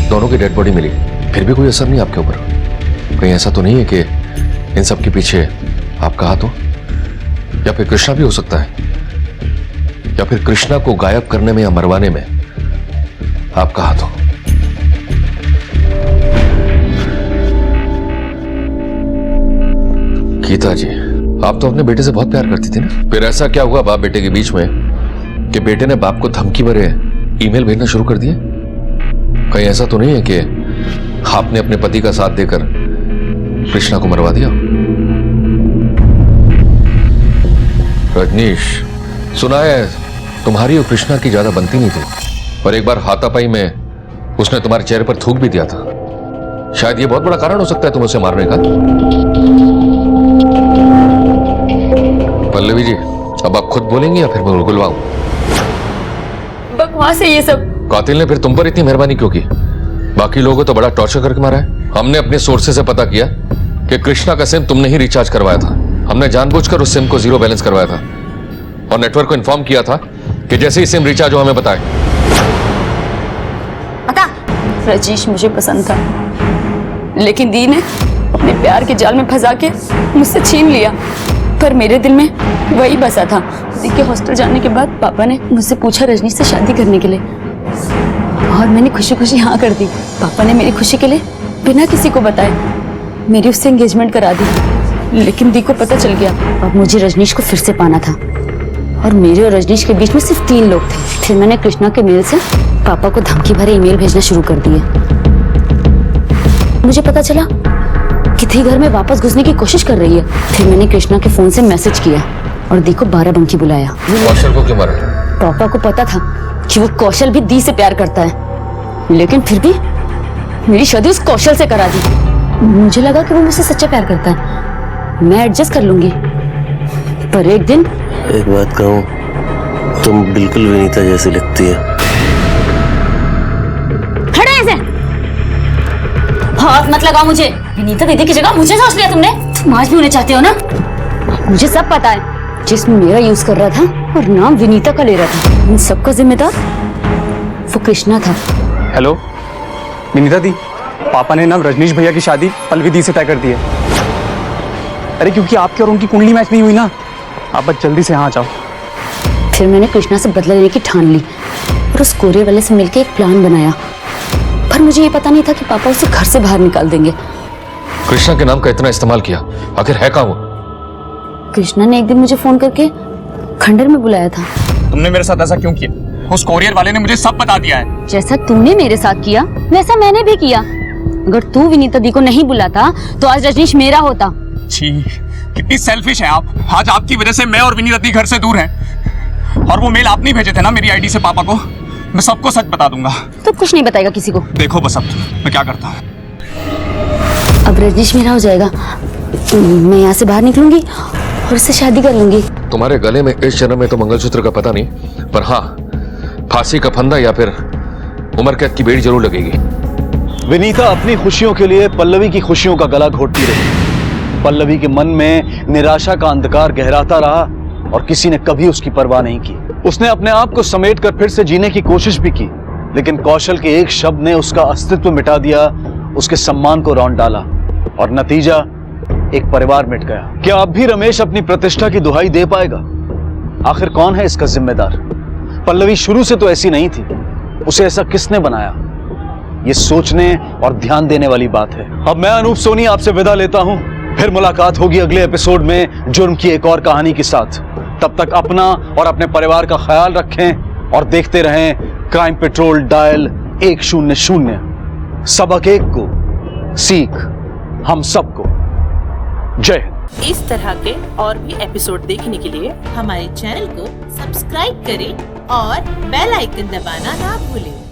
दोनों की डेड बॉडी मिली, फिर भी कोई असर नहीं आपके ऊपर। कहीं ऐसा तो नहीं है कि इन सब के पीछे आपका हाथ हो? या फिर कृष्णा भी हो सकता है, या फिर कृष्णा को गायब करने में या मरवाने में आपका हाथ हो। गीता जी, आप तो अपने बेटे से बहुत प्यार करती थी ना, फिर ऐसा क्या हुआ बाप बेटे के बीच में कि बेटे ने बाप को धमकी भरे ईमेल भेजना शुरू कर दिए? कहीं ऐसा तो नहीं है कि आपने अपने पति का साथ देकर कृष्णा को मरवा दिया? रजनीश, सुना है तुम्हारी और कृष्णा की ज्यादा बनती नहीं थी, और एक बार हाथापाई में उसने तुम्हारे चेहरे पर थूक भी दिया था। शायद ये बहुत बड़ा कारण हो सकता है तुम उसे मारने का। पल्लवी जी, अब आप खुद बोलेंगी या फिर मैं बुलवाऊं? बकवास है ये सब। कातिल ने फिर तुम पर इतनी मेहरबानी क्यों की? बाकी लोगों तो बड़ा टॉर्चर करके मारा है। हमने अपने सोर्सेज से पता किया कि कृष्णा का सिम तुमने ही रिचार्ज करवाया था। हमने जानबूझकर उस सिम को 0 बैलेंस करवाया था और नेटवर्क को इन्फॉर्म किया था कि जैसे ही सिम रिचार्ज हो हमें बताए। पता, रजनीश मुझे पसंद था, लेकिन दी ने अपने प्यार के जाल में फंसा के मुझसे छीन लिया। पर मेरे दिल में वही बसा था। दी के हॉस्टल जाने के बाद पापा ने मुझसे पूछा रजनीश से शादी करने के लिए, और मैंने खुशी खुशी हाँ कर दी। पापा ने मेरी खुशी के लिए बिना किसी को बताए मेरी उससे एंगेजमेंट करा दी। लेकिन दी को पता चल गया। अब मुझे रजनीश को फिर से पाना था और मेरे और रजनीश के बीच में सिर्फ 3 लोग थे। फिर मैंने कृष्णा के मेल से पापा को धमकी भरे ईमेल भेजना शुरू कर दिए। मुझे पता चला कि दी घर में वापस घुसने की कोशिश कर रही है। फिर मैंने कृष्णा के फोन से मैसेज किया और दी को 12 बंकी बुलाया। कौशल को क्यों मारा? पापा को पता था कि वो कौशल भी दी से प्यार करता है, लेकिन फिर भी मेरी शादी उस कौशल से करा दी। मुझे लगा कि वो मुझसे सच्चा प्यार करता है, मैं एडजस्ट कर लूंगी। पर एक दिन एक बात कहूँ, तुम बिल्कुल विनीता जैसी लगती है। खड़े ऐसे हाथ मत लगाओ मुझे। विनीता दीदी की जगह मुझे सोच लिया तुमने। तुम आज भी उन्हें चाहते हो ना? मुझे सब पता है। जिसम मेरा यूज कर रहा था और नाम विनीता का ले रहा था, इन सबका जिम्मेदार वो कृष्णा था। हेलो विनीता दी, पापा ने ना रजनीश भैया की शादी पल्लवी दी से तय कर दी है। अरे क्योंकि आपकी और उनकी कुंडली मैच नहीं हुई ना, आप बस जल्दी से यहाँ जाओ। फिर मैंने कृष्णा से बदला लेने की ठान ली और उस कोरियर वाले से मिलकर एक प्लान बनाया। पर मुझे ये पता नहीं था कि पापा उसे घर से बाहर निकाल देंगे। कृष्णा के नाम का इतना इस्तेमाल किया, आखिर है कहाँ वो? कृष्णा ने एक दिन मुझे फोन करके खंडर में बुलाया था। तुमने मेरे साथ ऐसा क्यों किया? उस कोरियर वाले ने मुझे सब बता दिया है। जैसा तुमने मेरे साथ किया वैसा मैंने भी किया। अगर तू विनीता दी को नहीं बुलाता तो आज रजनीश मेरा होता। छी, कितनी सेल्फिश है आप। आज आपकी वजह से मैं और विनीता दी घर से दूर हैं। और वो मेल आपने भेजे थे ना मेरी आईडी से पापा को। मैं सबको सच बता दूंगा। तो कुछ नहीं बताएगा किसी को। देखो बस अब मैं क्या करता है। अब रजनीश मेरा हो जाएगा, मैं यहाँ से बाहर निकलूंगी और उससे शादी कर लूंगी। तुम्हारे गले में इस जन्म में तो मंगलसूत्र का पता नहीं, पर हाँ फांसी का फंदा या फिर उम्र कैद की बेड़ी जरूर लगेगी। विनीता अपनी खुशियों के लिए पल्लवी की खुशियों का गला घोटती रही। पल्लवी के मन में निराशा का अंधकार गहराता रहा और किसी ने कभी उसकी परवाह नहीं की। उसने अपने आप को समेटकर फिर से जीने की कोशिश भी की, लेकिन कौशल के एक शब्द ने उसका अस्तित्व मिटा दिया, उसके सम्मान को रौंद डाला और नतीजा एक परिवार मिट गया। क्या अब भी रमेश अपनी प्रतिष्ठा की दुहाई दे पाएगा? आखिर कौन है इसका जिम्मेदार? पल्लवी शुरू से तो ऐसी नहीं थी, उसे ऐसा किसने बनाया? ये सोचने और ध्यान देने वाली बात है। अब मैं अनूप सोनी आपसे विदा लेता हूं, फिर मुलाकात होगी अगले एपिसोड में जुर्म की एक और कहानी के साथ। तब तक अपना और अपने परिवार का ख्याल रखें और देखते रहें क्राइम पेट्रोल डायल 100। सबक एक को, सीख हम सबको। जय हिंद। इस तरह के और भी एपिसोड देखने के लिए हमारे चैनल को सब्सक्राइब करें और बेल आइकन दबाना ना भूलें।